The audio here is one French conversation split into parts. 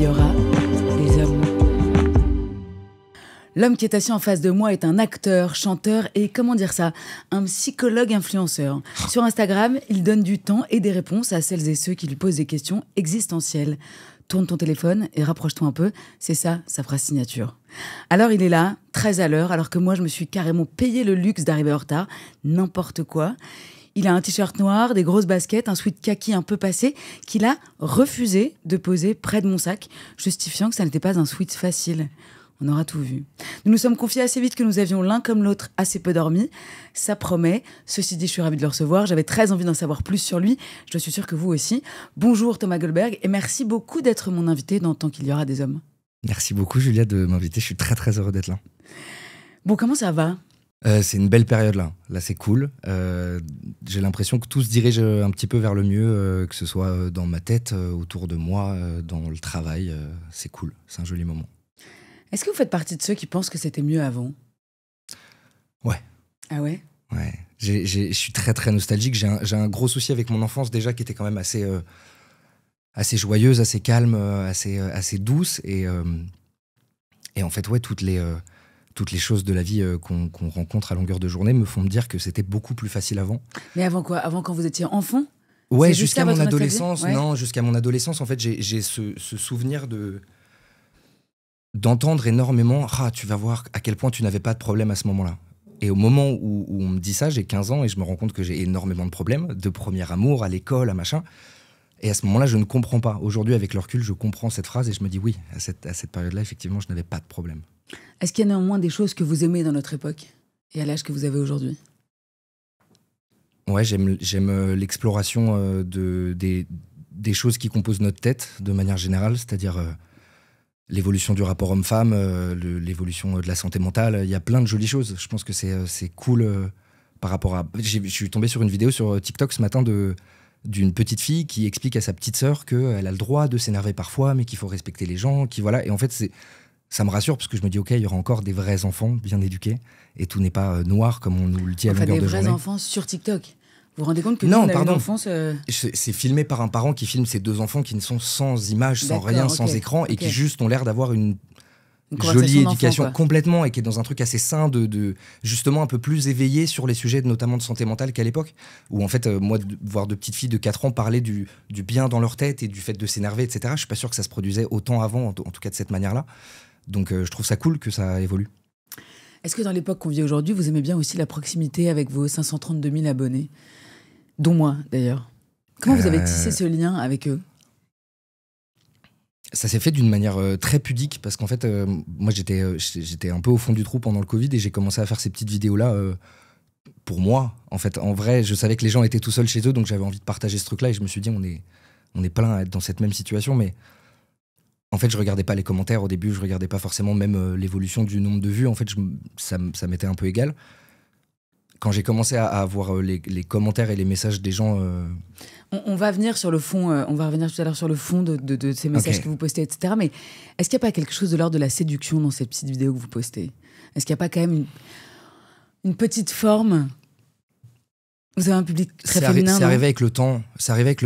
y aura des hommes. L'homme qui est assis en face de moi est un acteur, chanteur et, comment dire ça, un psychologue influenceur. Sur Instagram, il donne du temps et des réponses à celles et ceux qui lui posent des questions existentielles. Tourne ton téléphone et rapproche-toi un peu, c'est ça sa phrase signature. Alors il est là, très à l'heure, alors que moi je me suis carrément payé le luxe d'arriver en retard, n'importe quoi. Il a un t-shirt noir, des grosses baskets, un sweat kaki un peu passé, qu'il a refusé de poser près de mon sac, justifiant que ça n'était pas un sweat facile. On aura tout vu. Nous nous sommes confiés assez vite que nous avions l'un comme l'autre assez peu dormi. Ça promet. Ceci dit, je suis ravie de le recevoir. J'avais très envie d'en savoir plus sur lui. Je suis sûre que vous aussi. Bonjour Thomas Goldberg et merci beaucoup d'être mon invité dans Tant qu'il y aura des hommes. Merci beaucoup Julia de m'inviter. Je suis très très heureux d'être là. Bon, comment ça va ? C'est une belle période là. Là c'est cool. J'ai l'impression que tout se dirige un petit peu vers le mieux, que ce soit dans ma tête, autour de moi, dans le travail. C'est cool. C'est un joli moment. Est-ce que vous faites partie de ceux qui pensent que c'était mieux avant ? Ouais. Ah ouais ? Ouais. Je suis très très nostalgique. J'ai un gros souci avec mon enfance déjà qui était quand même assez joyeuse, assez calme, assez douce. Et en fait, ouais, toutes les choses de la vie qu'on rencontre à longueur de journée me font me dire que c'était beaucoup plus facile avant. Mais avant quoi ? Avant quand vous étiez enfant ? Ouais, jusqu'à mon adolescence. Ouais. Non, jusqu'à mon adolescence, en fait, j'ai ce souvenir d'entendre énormément « Ah, tu vas voir à quel point tu n'avais pas de problème à ce moment-là ». Et au moment où on me dit ça, j'ai 15 ans et je me rends compte que j'ai énormément de problèmes, de premier amour, à l'école, à machin. Et à ce moment-là, je ne comprends pas. Aujourd'hui, avec le recul, je comprends cette phrase et je me dis oui, à cette période-là, effectivement, je n'avais pas de problème. Est-ce qu'il y a néanmoins des choses que vous aimez dans notre époque et à l'âge que vous avez aujourd'hui ? Ouais, j'aime l'exploration des choses qui composent notre tête de manière générale, c'est-à-dire l'évolution du rapport homme-femme, l'évolution de la santé mentale. Il y a plein de jolies choses. Je pense que c'est cool par rapport à... Je suis tombé sur une vidéo sur TikTok ce matin d'une petite fille qui explique à sa petite sœur qu'elle a le droit de s'énerver parfois, mais qu'il faut respecter les gens. Voilà. Et en fait, ça me rassure parce que je me dis, OK, il y aura encore des vrais enfants bien éduqués et tout n'est pas noir comme on nous le dit à longueur de journée. Des vrais enfants sur TikTok ? Vous vous rendez compte que non, nous, on a pardon. une enfance... C'est filmé par un parent qui filme ses deux enfants qui ne sont sans image, sans rien, sans écran, et qui juste ont l'air d'avoir une jolie éducation complètement, et qui est dans un truc assez sain, justement un peu plus éveillé sur les sujets notamment de santé mentale qu'à l'époque, où en fait, moi, voir de petites filles de 4 ans parler du bien dans leur tête et du fait de s'énerver, etc., je suis pas sûr que ça se produisait autant avant, en tout cas de cette manière-là. Donc je trouve ça cool que ça évolue. Est-ce que dans l'époque qu'on vit aujourd'hui, vous aimez bien aussi la proximité avec vos 532 000 abonnés ? Dont moi, d'ailleurs. Comment vous avez tissé ce lien avec eux ? Ça s'est fait d'une manière très pudique, parce qu'en fait, moi, j'étais un peu au fond du trou pendant le Covid, et j'ai commencé à faire ces petites vidéos-là pour moi. En fait, en vrai, je savais que les gens étaient tout seuls chez eux, donc j'avais envie de partager ce truc-là, et je me suis dit, on est plein à être dans cette même situation, mais en fait, je regardais pas les commentaires au début, je regardais pas forcément même l'évolution du nombre de vues, en fait, ça m'était un peu égal. Quand j'ai commencé à voir les commentaires et les messages des gens... On va venir sur le fond, on va revenir tout à l'heure sur le fond de ces messages que vous postez, etc. Mais est-ce qu'il n'y a pas quelque chose de l'ordre de la séduction dans ces petites vidéos que vous postez ? Est-ce qu'il n'y a pas quand même une petite forme ? Vous avez un public très féminin, c'est arrivé avec le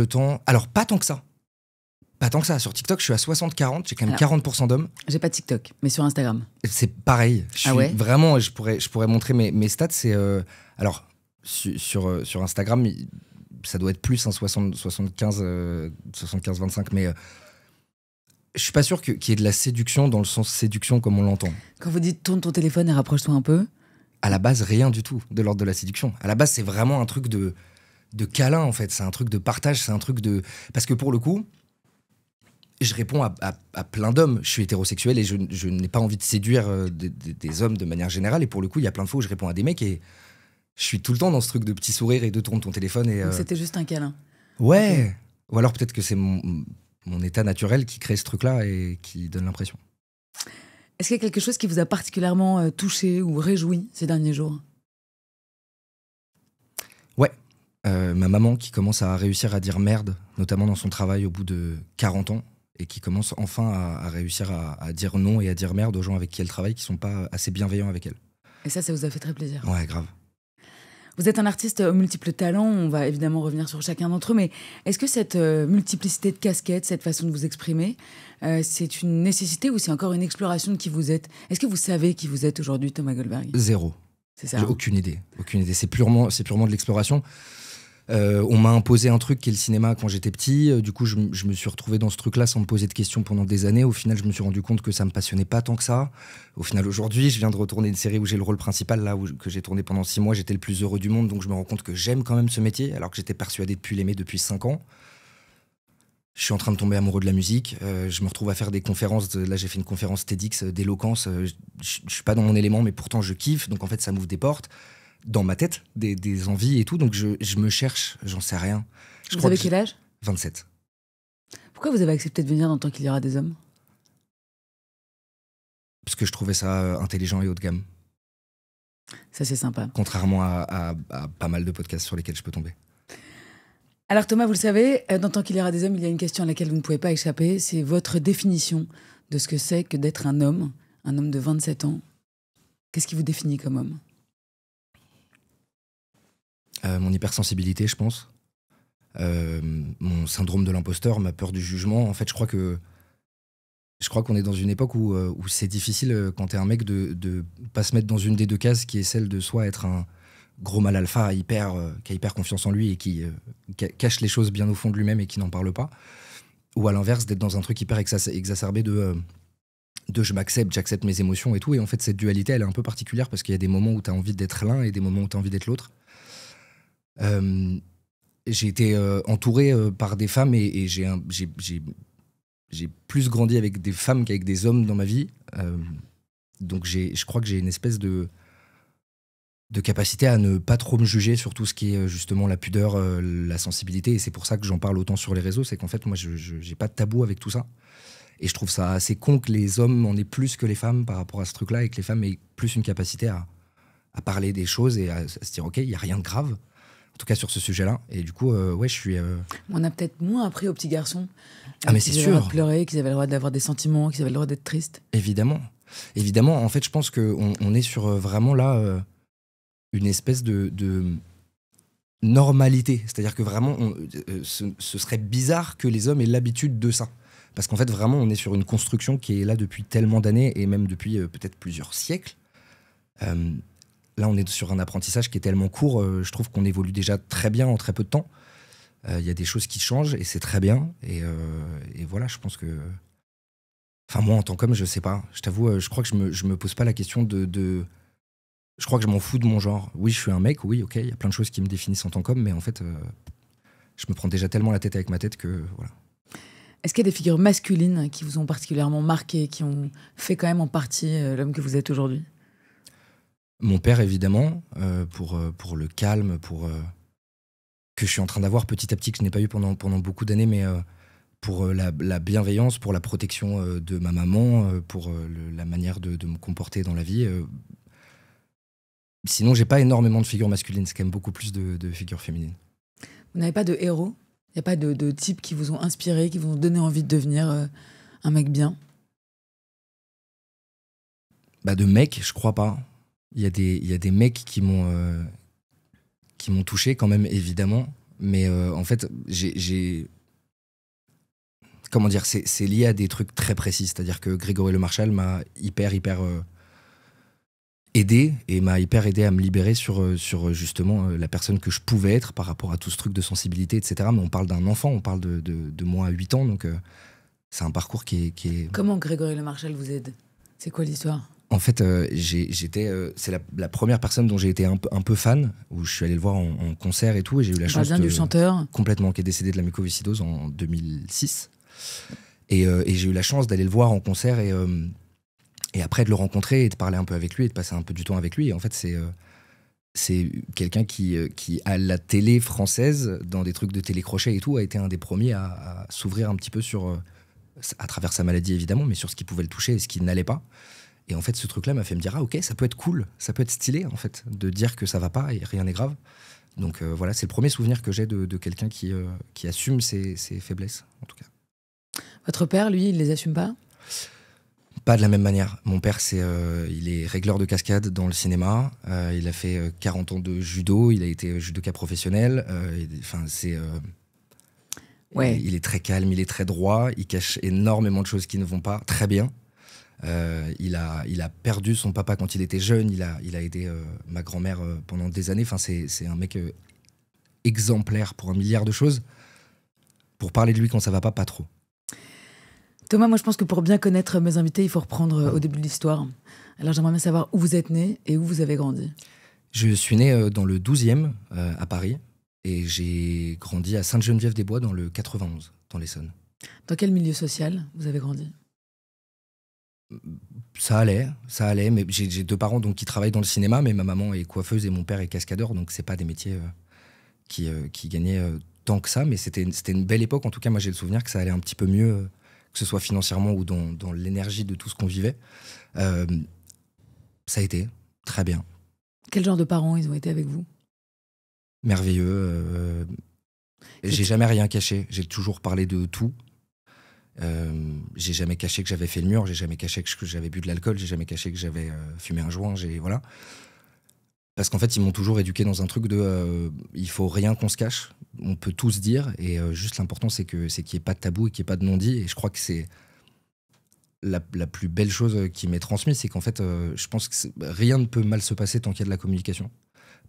temps. Alors, pas tant que ça. Pas tant que ça. Sur TikTok, je suis à 60-40. J'ai quand même 40% d'hommes. J'ai pas TikTok, mais sur Instagram. C'est pareil. Vraiment, je pourrais montrer mes stats. C'est alors sur Instagram, ça doit être plus 75-25, mais je suis pas sûr qu'il y ait de la séduction dans le sens séduction comme on l'entend. Quand vous dites tourne ton téléphone et rapproche-toi un peu. À la base, rien du tout de l'ordre de la séduction. À la base, c'est vraiment un truc de câlin en fait. C'est un truc de partage. C'est un truc de parce que pour le coup. Je réponds à plein d'hommes. Je suis hétérosexuel et je n'ai pas envie de séduire des hommes de manière générale. Et pour le coup, il y a plein de fois où je réponds à des mecs et je suis tout le temps dans ce truc de petit sourire et de tourne ton téléphone. Et, donc c'était juste un câlin. Ouais. Okay. Ou alors peut-être que c'est mon état naturel qui crée ce truc-là et qui donne l'impression. Est-ce qu'il y a quelque chose qui vous a particulièrement touché ou réjoui ces derniers jours ? Ouais. Ma maman qui commence à réussir à dire merde, notamment dans son travail au bout de 40 ans. Et qui commence enfin à réussir à dire non et à dire merde aux gens avec qui elle travaille qui sont pas assez bienveillants avec elle. Et ça vous a fait très plaisir. Ouais, grave. Vous êtes un artiste aux multiples talents, on va évidemment revenir sur chacun d'entre eux, mais est-ce que cette multiplicité de casquettes, cette façon de vous exprimer, c'est une nécessité ou c'est encore une exploration de qui vous êtes? Est-ce que vous savez qui vous êtes aujourd'hui, Thomas Goldberg? Zéro. C'est ça. J'ai aucune idée. C'est purement de l'exploration. On m'a imposé un truc qui est le cinéma quand j'étais petit. Du coup, je me suis retrouvé dans ce truc-là sans me poser de questions pendant des années. Au final, je me suis rendu compte que ça me passionnait pas tant que ça. Au final, aujourd'hui, je viens de retourner une série où j'ai le rôle principal, là, que j'ai tourné pendant 6 mois. J'étais le plus heureux du monde, donc je me rends compte que j'aime quand même ce métier, alors que j'étais persuadé de l'aimer depuis 5 ans. Je suis en train de tomber amoureux de la musique. Je me retrouve à faire des conférences. Là, j'ai fait une conférence TEDx d'éloquence. Je suis pas dans mon élément, mais pourtant, je kiffe. Donc, en fait, ça m'ouvre des portes. Dans ma tête, des envies et tout, donc je me cherche, j'en sais rien. Vous avez quel âge? 27. Pourquoi vous avez accepté de venir dans Tant qu'il y aura des hommes? Parce que je trouvais ça intelligent et haut de gamme. Ça, c'est sympa. Contrairement à pas mal de podcasts sur lesquels je peux tomber. Alors Thomas, vous le savez, dans Tant qu'il y aura des hommes, il y a une question à laquelle vous ne pouvez pas échapper, c'est votre définition de ce que c'est que d'être un homme de 27 ans. Qu'est-ce qui vous définit comme homme? Mon hypersensibilité, je pense. Mon syndrome de l'imposteur, ma peur du jugement. En fait, je crois qu'on est dans une époque où c'est difficile, quand t'es un mec, de pas se mettre dans une des deux cases, qui est celle de soit être un gros mal alpha qui a hyper confiance en lui et qui cache les choses bien au fond de lui-même et qui n'en parle pas, ou à l'inverse, d'être dans un truc hyper exacerbé de j'accepte mes émotions et tout. Et en fait, cette dualité, elle est un peu particulière parce qu'il y a des moments où t'as envie d'être l'un et des moments où t'as envie d'être l'autre. J'ai été entouré par des femmes et j'ai plus grandi avec des femmes qu'avec des hommes dans ma vie. Donc je crois que j'ai une espèce de capacité à ne pas trop me juger sur tout ce qui est justement la pudeur, la sensibilité. Et c'est pour ça que j'en parle autant sur les réseaux. C'est qu'en fait, moi, j'ai pas de tabou avec tout ça. Et je trouve ça assez con que les hommes en aient plus que les femmes par rapport à ce truc-là, et que les femmes aient plus une capacité à parler des choses et à se dire, OK, il n'y a rien de grave. En tout cas sur ce sujet-là. Et du coup, ouais, je suis... On a peut-être moins appris aux petits garçons. Mais c'est sûr. Qu'ils avaient le droit de pleurer, qu'ils avaient le droit d'avoir des sentiments, qu'ils avaient le droit d'être tristes. Évidemment. Évidemment, en fait, je pense qu'on est sur vraiment là une espèce de normalité. C'est-à-dire que vraiment, ce serait bizarre que les hommes aient l'habitude de ça. Parce qu'en fait, vraiment, on est sur une construction qui est là depuis tellement d'années, et même depuis peut-être plusieurs siècles. Là, on est sur un apprentissage qui est tellement court, je trouve qu'on évolue déjà très bien en très peu de temps. Il y a des choses qui changent et c'est très bien. Et voilà, je pense que... Enfin, moi, en tant qu'homme, je sais pas. Je t'avoue, je crois que je me pose pas la question de... Je crois que je m'en fous de mon genre. Oui, je suis un mec, oui, ok, il y a plein de choses qui me définissent en tant qu'homme, mais en fait, je me prends déjà tellement la tête avec ma tête que... voilà. Est-ce qu'il y a des figures masculines qui vous ont particulièrement marqué, qui ont fait quand même en partie l'homme que vous êtes aujourd'hui? Mon père, évidemment, pour le calme, que je suis en train d'avoir petit à petit, que je n'ai pas eu pendant beaucoup d'années, mais pour la bienveillance, pour la protection de ma maman, pour la manière de me comporter dans la vie. Sinon, j'ai pas énormément de figures masculines, c'est quand même beaucoup plus de figures féminines. Vous n'avez pas de héros? Il n'y a pas de types qui vous ont inspiré, qui vous ont donné envie de devenir un mec bien? De mec, je crois pas. Il y a des mecs qui m'ont touché quand même, évidemment. Mais en fait, comment dire, c'est lié à des trucs très précis. C'est-à-dire que Grégory Le Marchal m'a hyper aidé, et m'a hyper aidé à me libérer sur justement la personne que je pouvais être par rapport à tout ce truc de sensibilité, etc. Mais on parle d'un enfant, on parle de moi à 8 ans, donc c'est un parcours qui est... Comment Grégory Le Marchal vous aide? C'est quoi l'histoire? En fait, c'est la première personne dont j'ai été un peu fan, où je suis allé le voir en concert et tout, et j'ai eu la chance du chanteur complètement, qui est décédé de la mucoviscidose en 2006, et j'ai eu la chance d'aller le voir en concert et après de le rencontrer et de parler un peu avec lui et de passer un peu du temps avec lui. Et en fait, c'est quelqu'un qui à la télé française, dans des trucs de télécrochet et tout, a été un des premiers à s'ouvrir un petit peu sur, à travers sa maladie évidemment, mais sur ce qui pouvait le toucher et ce qui n'allait pas. Et en fait, ce truc-là m'a fait me dire, ah ok, ça peut être cool, ça peut être stylé, en fait, de dire que ça va pas et rien n'est grave. Donc voilà, c'est le premier souvenir que j'ai de quelqu'un qui assume ses faiblesses, en tout cas. Votre père, lui, il les assume pas? Pas de la même manière. Mon père, il est régleur de cascade dans le cinéma. Il a fait 40 ans de judo. Il a été judoka professionnel. Ouais. Il est très calme, il est très droit. Il cache énormément de choses qui ne vont pas très bien. Il a perdu son papa quand il était jeune. Il a aidé ma grand-mère pendant des années. Enfin, c'est un mec exemplaire pour un milliard de choses. Pour parler de lui quand ça va pas trop. Thomas, moi je pense que pour bien connaître mes invités, il faut reprendre au début de l'histoire. Alors j'aimerais bien savoir où vous êtes né et où vous avez grandi. Je suis né dans le 12e à Paris et j'ai grandi à Sainte-Geneviève-des-Bois dans le 91, dans l'Essonne. Dans quel milieu social vous avez grandi? Ça allait, mais j'ai 2 parents donc, qui travaillent dans le cinéma, mais ma maman est coiffeuse et mon père est cascadeur, donc c'est pas des métiers qui gagnaient tant que ça, mais c'était une belle époque. En tout cas, moi j'ai le souvenir que ça allait un petit peu mieux, que ce soit financièrement ou dans l'énergie de tout ce qu'on vivait. Ça a été très bien. Quel genre de parents ils ont été avec vous? Merveilleux. J'ai jamais rien caché, j'ai toujours parlé de tout. J'ai jamais caché que j'avais fait le mur, j'ai jamais caché que j'avais bu de l'alcool, j'ai jamais caché que j'avais fumé un joint, voilà. Parce qu'en fait, ils m'ont toujours éduqué dans un truc de il faut rien qu'on se cache, on peut tout se dire, et juste l'important c'est qu'il n'y ait pas de tabou et qu'il n'y ait pas de non-dit. Et je crois que c'est la plus belle chose qui m'est transmise, c'est qu'en fait, je pense que rien ne peut mal se passer tant qu'il y a de la communication,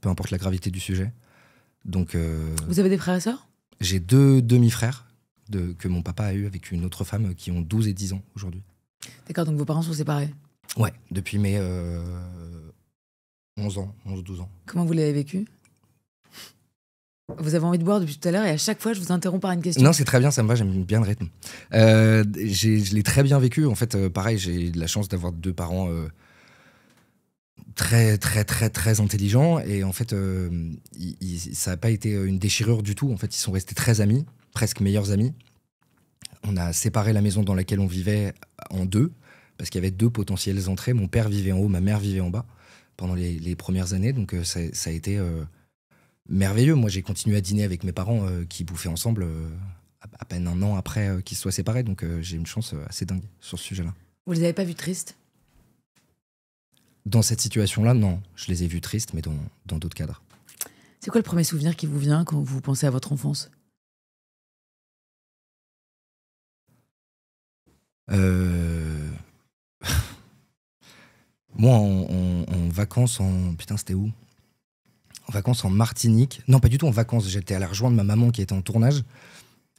peu importe la gravité du sujet. Donc, vous avez des frères et sœurs? J'ai 2 demi-frères que mon papa a eu avec une autre femme qui ont 12 et 10 ans aujourd'hui. D'accord, donc vos parents sont séparés? Ouais, depuis mes 11 ans, 11-12 ans. Comment vous l'avez vécu? Vous avez envie de boire depuis tout à l'heure et à chaque fois je vous interromps par une question. Non, c'est très bien, ça me va, j'aime bien le rythme. Je l'ai très bien vécu. En fait, pareil, j'ai de la chance d'avoir 2 parents très, très, très, très intelligents. Et en fait, ça n'a pas été une déchirure du tout. En fait, ils sont restés très amis, presque meilleurs amis. On a séparé la maison dans laquelle on vivait en 2, parce qu'il y avait 2 potentielles entrées. Mon père vivait en haut, ma mère vivait en bas pendant les premières années. Donc ça a été merveilleux. Moi, j'ai continué à dîner avec mes parents qui bouffaient ensemble à peine un an après qu'ils se soient séparés. Donc j'ai une chance assez dingue sur ce sujet-là. Vous les avez pas vus tristes? Dans cette situation-là, non. Je les ai vus tristes, mais dans d'autres cadres. C'est quoi le premier souvenir qui vous vient quand vous pensez à votre enfance? Moi, en vacances Putain, c'était où? En vacances en Martinique. Non, pas du tout en vacances. J'étais allé rejoindre ma maman qui était en tournage.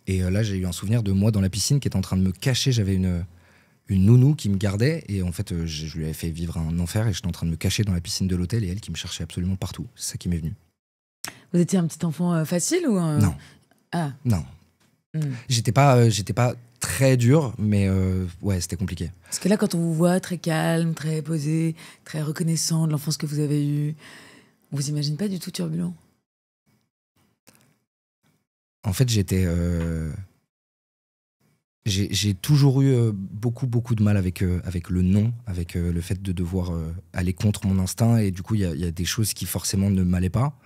Et là, j'ai eu un souvenir de moi dans la piscine qui était en train de me cacher. J'avais une nounou qui me gardait. Et en fait, je lui avais fait vivre un enfer. Et j'étais en train de me cacher dans la piscine de l'hôtel. Et elle qui me cherchait absolument partout. C'est ça qui m'est venu. Vous étiez un petit enfant facile ou Non. Ah. Non. J'étais pas très dur, mais ouais, c'était compliqué. Parce que là, quand on vous voit très calme, très posé, très reconnaissant de l'enfance que vous avez eue, on vous imagine pas du tout turbulent? En fait, j'ai toujours eu beaucoup de mal avec le non, avec le fait de devoir aller contre mon instinct. Et du coup, il y a des choses qui forcément ne m'allaient pas.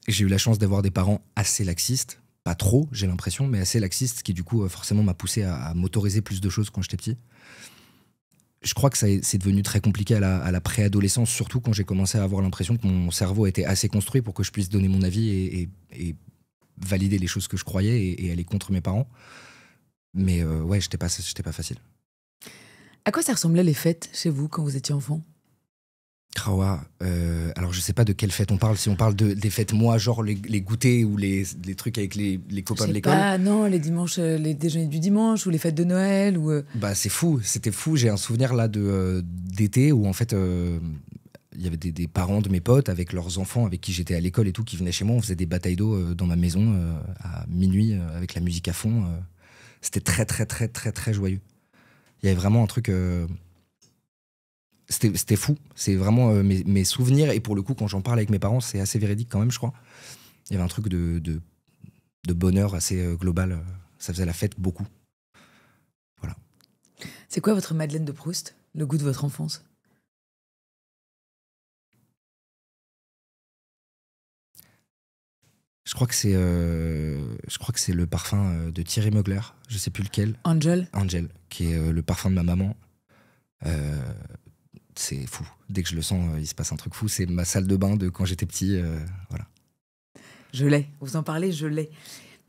Et j'ai eu la chance d'avoir des parents assez laxistes. Pas trop, j'ai l'impression, mais assez laxiste, qui du coup forcément m'a poussé à m'autoriser plus de choses quand j'étais petit. Je crois que c'est devenu très compliqué à la préadolescence, surtout quand j'ai commencé à avoir l'impression que mon cerveau était assez construit pour que je puisse donner mon avis et valider les choses que je croyais et aller contre mes parents. Mais ouais, j'étais pas facile. À quoi ça ressemblait les fêtes chez vous quand vous étiez enfant? Krawa, alors je sais pas de quelle fête on parle. Si on parle des fêtes, moi, genre les goûters ou les trucs avec les copains de l'école. Ah non, les dimanches, les déjeuners du dimanche ou les fêtes de Noël ou. Bah c'est fou, c'était fou. J'ai un souvenir là d'été où en fait il y avait des parents de mes potes avec leurs enfants avec qui j'étais à l'école et tout qui venaient chez moi. On faisait des batailles d'eau dans ma maison à minuit avec la musique à fond. C'était très très très très très joyeux. Il y avait vraiment un truc. C'était fou. C'est vraiment mes souvenirs. Et pour le coup, quand j'en parle avec mes parents, c'est assez véridique quand même, je crois. Il y avait un truc de bonheur assez global. Ça faisait la fête beaucoup. Voilà. C'est quoi votre Madeleine de Proust? Le goût de votre enfance? Je crois que c'est le parfum de Thierry Mugler. Je sais plus lequel. Angel, Angel, qui est le parfum de ma maman. C'est fou. Dès que je le sens, il se passe un truc fou. C'est ma salle de bain de quand j'étais petit. Voilà. Je l'ai. Vous en parlez, je l'ai.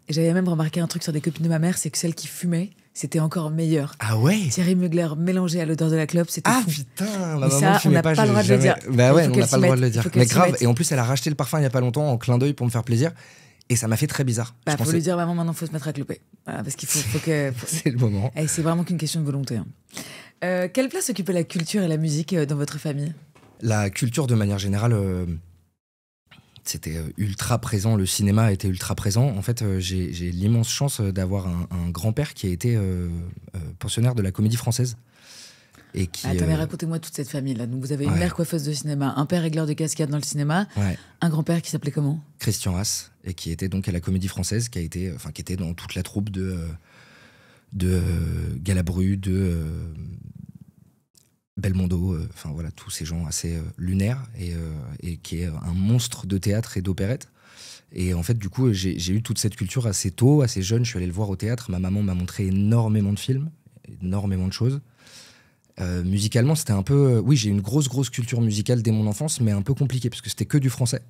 Et j'avais même remarqué un truc sur des copines de ma mère, c'est que celles qui fumaient, c'était encore meilleur. Ah ouais. Thierry Mugler mélangé à l'odeur de la clope, c'était fou. Ah putain, ma Mais maman ça, fumait on n'a pas, pas le droit de le dire. Bah ouais, on n'a qu'elle pas s'y le droit mette. de le Il dire. faut qu'elle Mais s'y grave. mette. Et en plus, elle a racheté le parfum il y a pas longtemps en clin d'œil pour me faire plaisir. Et ça m'a fait très bizarre. Bah, Je faut pensais- lui dire, maman, maintenant, faut se mettre à cloper. Voilà, parce qu'il faut que. C'est le moment. Eh, c'est vraiment qu'une question de volonté. Hein. Quelle place occupait la culture et la musique dans votre famille? La culture, de manière générale, c'était ultra présent. Le cinéma était ultra présent. En fait, j'ai l'immense chance d'avoir un grand-père qui a été pensionnaire de la Comédie Française. Et qui, Attendez, racontez-moi toute cette famille-là. Donc, vous avez une Ouais. mère coiffeuse de cinéma, un père régleur de cascade dans le cinéma, ouais, un grand-père qui s'appelait comment? Christian Haas, et qui était donc à la Comédie Française, qui était dans toute la troupe de Galabru, de Belmondo, enfin voilà, tous ces gens assez lunaires, et qui est un monstre de théâtre et d'opérette. Et en fait, du coup, j'ai eu toute cette culture assez tôt, assez jeune. Je suis allé le voir au théâtre. Ma maman m'a montré énormément de films, énormément de choses. Musicalement, c'était un peu... oui, j'ai une grosse culture musicale dès mon enfance, mais un peu compliquée, parce que c'était que du français.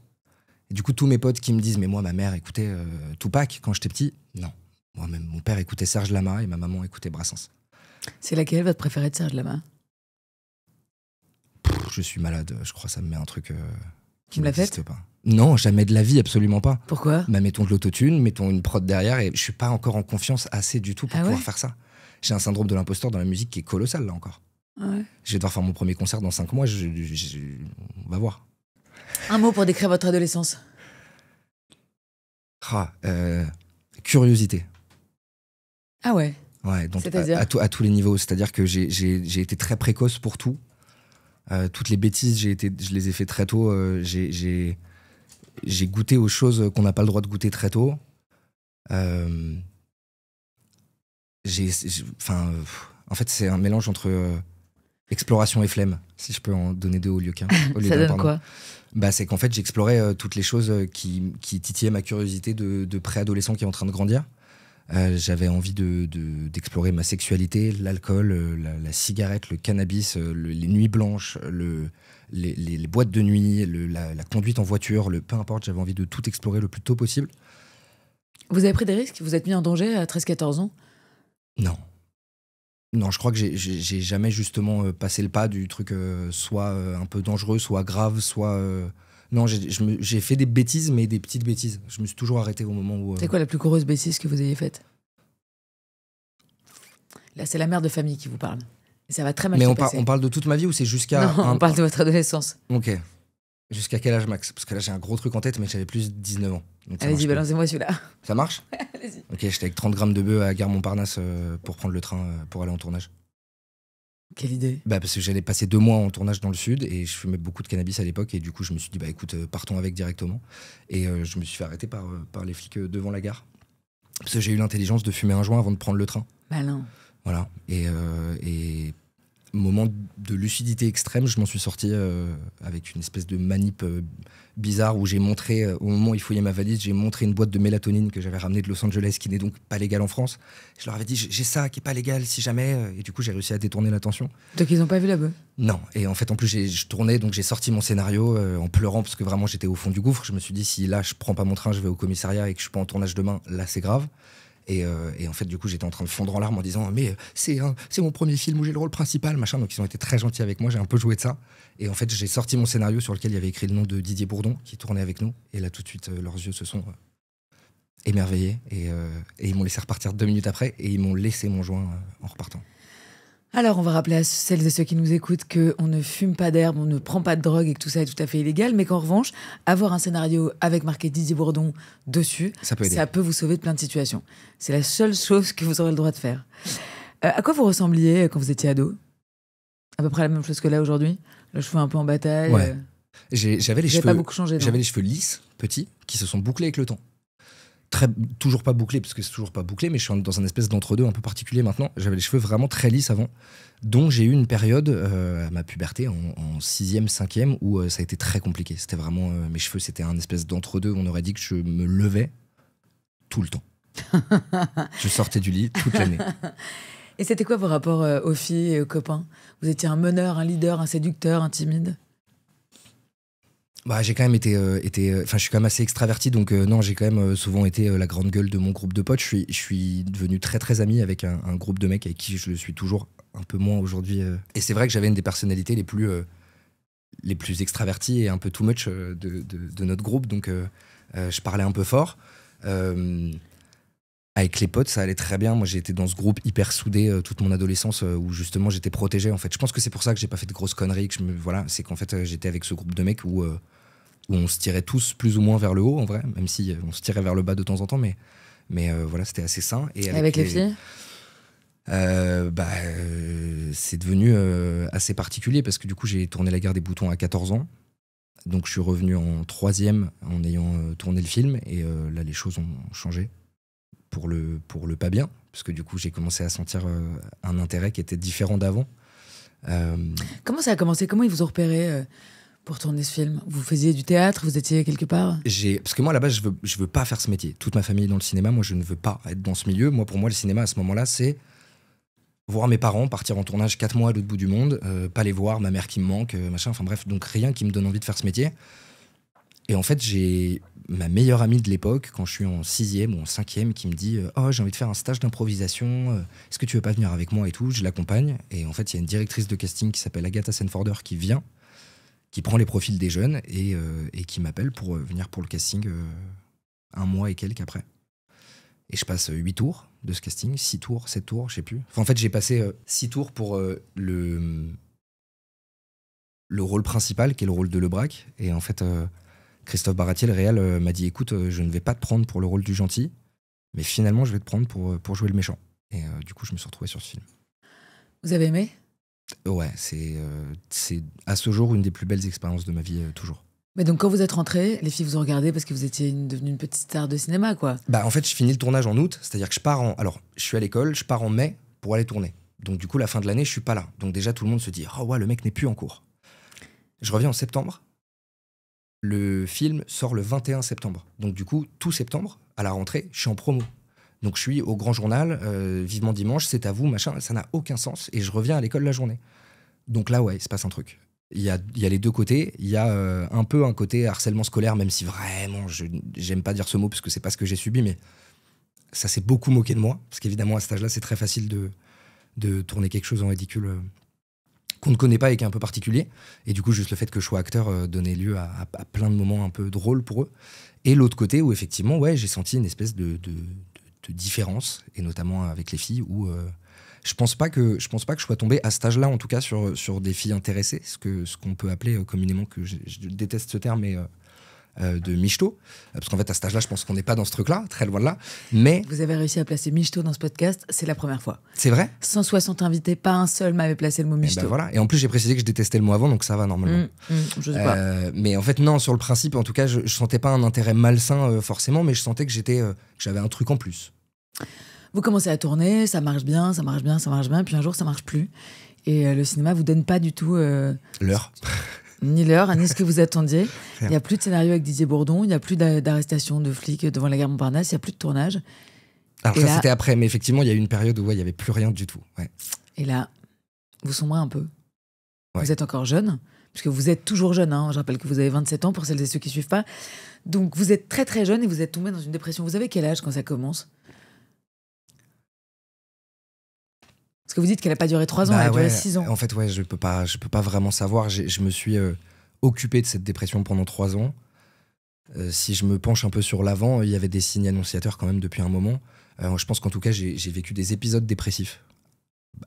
Et du coup, tous mes potes qui me disent « Mais moi, ma mère écoutait Tupac quand j'étais petit ». Non. Moi-même, mon père écoutait Serge Lama et ma maman écoutait Brassens. C'est laquelle votre préférée de Serge Lama? Je suis malade, je crois que ça me met un truc qui me la n'existe faites pas. Non, jamais de la vie, absolument pas. Pourquoi? Bah, mettons de l'autotune, mettons une prod derrière, et je suis pas encore en confiance assez du tout pour Ah ouais pouvoir faire ça. J'ai un syndrome de l'imposteur dans la musique qui est colossal, là encore. Ouais. Je vais devoir faire mon premier concert dans 5 mois, on va voir. Un mot pour décrire votre adolescence. Curiosité. Ah ouais. Ouais, donc C'est-à-dire à tous les niveaux. C'est-à-dire que j'ai été très précoce pour tout. Toutes les bêtises, je les ai fait très tôt. J'ai goûté aux choses qu'on n'a pas le droit de goûter très tôt. En fait, c'est un mélange entre exploration et flemme, si je peux en donner deux au lieu qu'un. Ça donne quoi? Bah, c'est qu'en fait, j'explorais toutes les choses qui titillaient ma curiosité de préadolescent qui est en train de grandir. J'avais envie d'explorer ma sexualité, l'alcool, la cigarette, le cannabis, les nuits blanches, les boîtes de nuit, la conduite en voiture, peu importe, j'avais envie de tout explorer le plus tôt possible. Vous avez pris des risques? Vous êtes mis en danger à 13-14 ans? Non. Non, je crois que j'ai jamais justement passé le pas du truc soit un peu dangereux, soit grave, soit... Non, j'ai fait des bêtises, mais des petites bêtises. Je me suis toujours arrêté au moment où... C'est quoi la plus grosse bêtise que vous ayez faite? Là, c'est la mère de famille qui vous parle. Et ça va très mal Mais se on passer. parle de toute ma vie ou c'est jusqu'à... Non, on parle de votre adolescence. Ok. Jusqu'à quel âge max? Parce que là, j'ai un gros truc en tête, mais j'avais plus de 19 ans. Donc ça marche Allez-y, pas. balancez-moi celui-là. Ça marche? Allez-y. Ok, j'étais avec 30 grammes de bœuf à Gare Montparnasse pour prendre le train pour aller en tournage. Quelle idée. Bah, parce que j'allais passer 2 mois en tournage dans le sud et je fumais beaucoup de cannabis à l'époque et du coup je me suis dit bah écoute partons avec directement et je me suis fait arrêter par les flics devant la gare parce que j'ai eu l'intelligence de fumer un joint avant de prendre le train. Malin. Voilà et moment de lucidité extrême, je m'en suis sorti avec une espèce de manip bizarre où j'ai montré, au moment où ils fouillaient ma valise, j'ai montré une boîte de mélatonine que j'avais ramenée de Los Angeles, qui n'est donc pas légale en France. Je leur avais dit, j'ai ça qui est pas légal si jamais, et du coup j'ai réussi à détourner l'attention. Donc ils n'ont pas vu la bœuf? Non, et en fait en plus je tournais, donc j'ai sorti mon scénario en pleurant parce que vraiment j'étais au fond du gouffre. Je me suis dit, si là je prends pas mon train, je vais au commissariat et que je suis pas en tournage demain, là c'est grave. Et en fait, du coup, j'étais en train de fondre en larmes en disant mais c'est mon premier film où j'ai le rôle principal, machin. Donc, ils ont été très gentils avec moi. J'ai un peu joué de ça. Et en fait, j'ai sorti mon scénario sur lequel il y avait écrit le nom de Didier Bourdon qui tournait avec nous. Et là, tout de suite, leurs yeux se sont émerveillés. Et ils m'ont laissé repartir 2 minutes après. Et ils m'ont laissé mon joint en repartant. Alors, on va rappeler à celles et ceux qui nous écoutent qu'on ne fume pas d'herbe, on ne prend pas de drogue et que tout ça est tout à fait illégal, mais qu'en revanche, avoir un scénario avec marqué Didier Bourdon dessus, Ça peut aider. ça peut vous sauver de plein de situations. C'est la seule chose que vous aurez le droit de faire. À quoi vous ressembliez quand vous étiez ado? À peu près la même chose que là aujourd'hui? Le cheveu un peu en bataille. Ouais. J'avais les Vous n'avez pas beaucoup changé, non? J'avais les cheveux lisses, petits, qui se sont bouclés avec le temps. Toujours pas bouclés, parce que c'est toujours pas bouclé, mais je suis dans un espèce d'entre-deux un peu particulier maintenant. J'avais les cheveux vraiment très lisses avant. Donc j'ai eu une période à ma puberté, en 6e, 5e, où ça a été très compliqué. C'était vraiment... mes cheveux, c'était un espèce d'entre-deux. On aurait dit que je me levais tout le temps. Je sortais du lit toute l'année. Et c'était quoi vos rapports aux filles et aux copains? Vous étiez un meneur, un leader, un séducteur, un timide? Bah, j'ai quand même je suis quand même assez extraverti, donc non, j'ai quand même souvent été la grande gueule de mon groupe de potes. Je suis devenu très très ami avec un groupe de mecs avec qui je le suis toujours un peu moins aujourd'hui. Et c'est vrai que j'avais une des personnalités les plus extraverties et un peu too much de notre groupe, donc je parlais un peu fort. Avec les potes, ça allait très bien. Moi, j'ai été dans ce groupe hyper soudé toute mon adolescence où justement j'étais protégé. En fait, je pense que c'est pour ça que j'ai pas fait de grosses conneries. Voilà, c'est qu'en fait j'étais avec ce groupe de mecs où on se tirait tous plus ou moins vers le haut, en vrai, même si on se tirait vers le bas de temps en temps, mais voilà, c'était assez sain. Et avec les filles? C'est devenu assez particulier parce que du coup j'ai tourné La Guerre des Boutons à 14 ans. Donc je suis revenu en 3e en ayant tourné le film et là les choses ont changé pour le pas bien, parce que du coup j'ai commencé à sentir un intérêt qui était différent d'avant. Comment ça a commencé? Comment ils vous ont repéré pour tourner ce film? Vous faisiez du théâtre? Vous étiez quelque part? Parce que moi à la base je veux pas faire ce métier. Toute ma famille est dans le cinéma, moi je ne veux pas être dans ce milieu. Moi, pour moi, le cinéma à ce moment-là, c'est voir mes parents partir en tournage 4 mois à l'autre bout du monde, pas les voir, ma mère qui me manque, machin, enfin bref, donc rien qui me donne envie de faire ce métier. Et en fait, j'ai ma meilleure amie de l'époque, quand je suis en 6e ou en 5e, qui me dit oh, j'ai envie de faire un stage d'improvisation, est-ce que tu veux pas venir avec moi et tout? Je l'accompagne, et en fait, il y a une directrice de casting qui s'appelle Agatha Senforder qui vient, qui prend les profils des jeunes et qui m'appelle pour venir pour le casting un mois et quelques après. Et je passe 8 tours de ce casting, 6 tours, 7 tours, je sais plus. Enfin, en fait, j'ai passé 6 tours pour le rôle principal, qui est le rôle de Lebrac. Et en fait, Christophe Baratier, le réal, m'a dit écoute, je ne vais pas te prendre pour le rôle du gentil, mais finalement, je vais te prendre pour jouer le méchant. Et du coup, je me suis retrouvé sur ce film. Vous avez aimé? Ouais, c'est à ce jour une des plus belles expériences de ma vie, toujours. Mais donc, quand vous êtes rentré, les filles vous ont regardé parce que vous étiez devenue une petite star de cinéma, quoi. Bah, en fait, je finis le tournage en août, c'est-à-dire que alors, je suis à l'école, je pars en mai pour aller tourner. Donc, du coup, la fin de l'année, je suis pas là. Donc, déjà, tout le monde se dit oh ouais, le mec n'est plus en cours. Je reviens en septembre. Le film sort le 21 septembre. Donc, du coup, tout septembre, à la rentrée, je suis en promo. Donc, je suis au Grand Journal, vivement dimanche, c'est à vous, machin. Ça n'a aucun sens. Et je reviens à l'école la journée. Donc là, ouais, il se passe un truc. Il y a les deux côtés. Il y a un peu un côté harcèlement scolaire, même si vraiment, j'aime pas dire ce mot parce que c'est pas ce que j'ai subi, mais ça s'est beaucoup moqué de moi. Parce qu'évidemment, à cet âge-là, c'est très facile de tourner quelque chose en ridicule qu'on ne connaît pas et qui est un peu particulier. Et du coup, juste le fait que je sois acteur donnait lieu à plein de moments un peu drôles pour eux. Et l'autre côté où effectivement, ouais, j'ai senti une espèce de différence, et notamment avec les filles, où je pense pas que je sois tombé à cet âge-là, en tout cas, sur des filles intéressées, ce qu'on peut appeler communément, que je déteste ce terme, mais de michto. Parce qu'en fait, à cet âge-là, je pense qu'on n'est pas dans ce truc-là, très loin de là. Mais vous avez réussi à placer michto dans ce podcast, c'est la première fois. C'est vrai? 160 invités, pas un seul m'avait placé le mot michto. Et, voilà. Et en plus, j'ai précisé que je détestais le mot avant, donc ça va normalement. Je sais pas. Mais en fait, non, sur le principe, en tout cas, je sentais pas un intérêt malsain forcément, mais je sentais que j'avais un truc en plus. Vous commencez à tourner, ça marche bien, puis un jour ça marche plus. Et le cinéma vous donne pas du tout l'heure. Ni l'heure, ni ce que vous attendiez. Il n'y a plus de scénario avec Didier Bourdon, il n'y a plus d'arrestation de flics devant la gare Montparnasse, il n'y a plus de tournage. Alors et ça, c'était après, mais effectivement, il y a eu une période où il n'y avait plus rien du tout. Ouais. Et là, vous sombrez un peu. Ouais. Vous êtes encore jeune, puisque vous êtes toujours jeune. Je rappelle que vous avez 27 ans pour celles et ceux qui ne suivent pas. Donc vous êtes très très jeune et vous êtes tombé dans une dépression. Vous avez quel âge quand ça commence? Parce que vous dites qu'elle n'a pas duré 3 ans, elle a duré 6 ans. En fait, ouais, je peux pas vraiment savoir. Je me suis occupé de cette dépression pendant 3 ans. Si je me penche un peu sur l'avant, il y avait des signes annonciateurs quand même depuis un moment. Je pense qu'en tout cas, j'ai vécu des épisodes dépressifs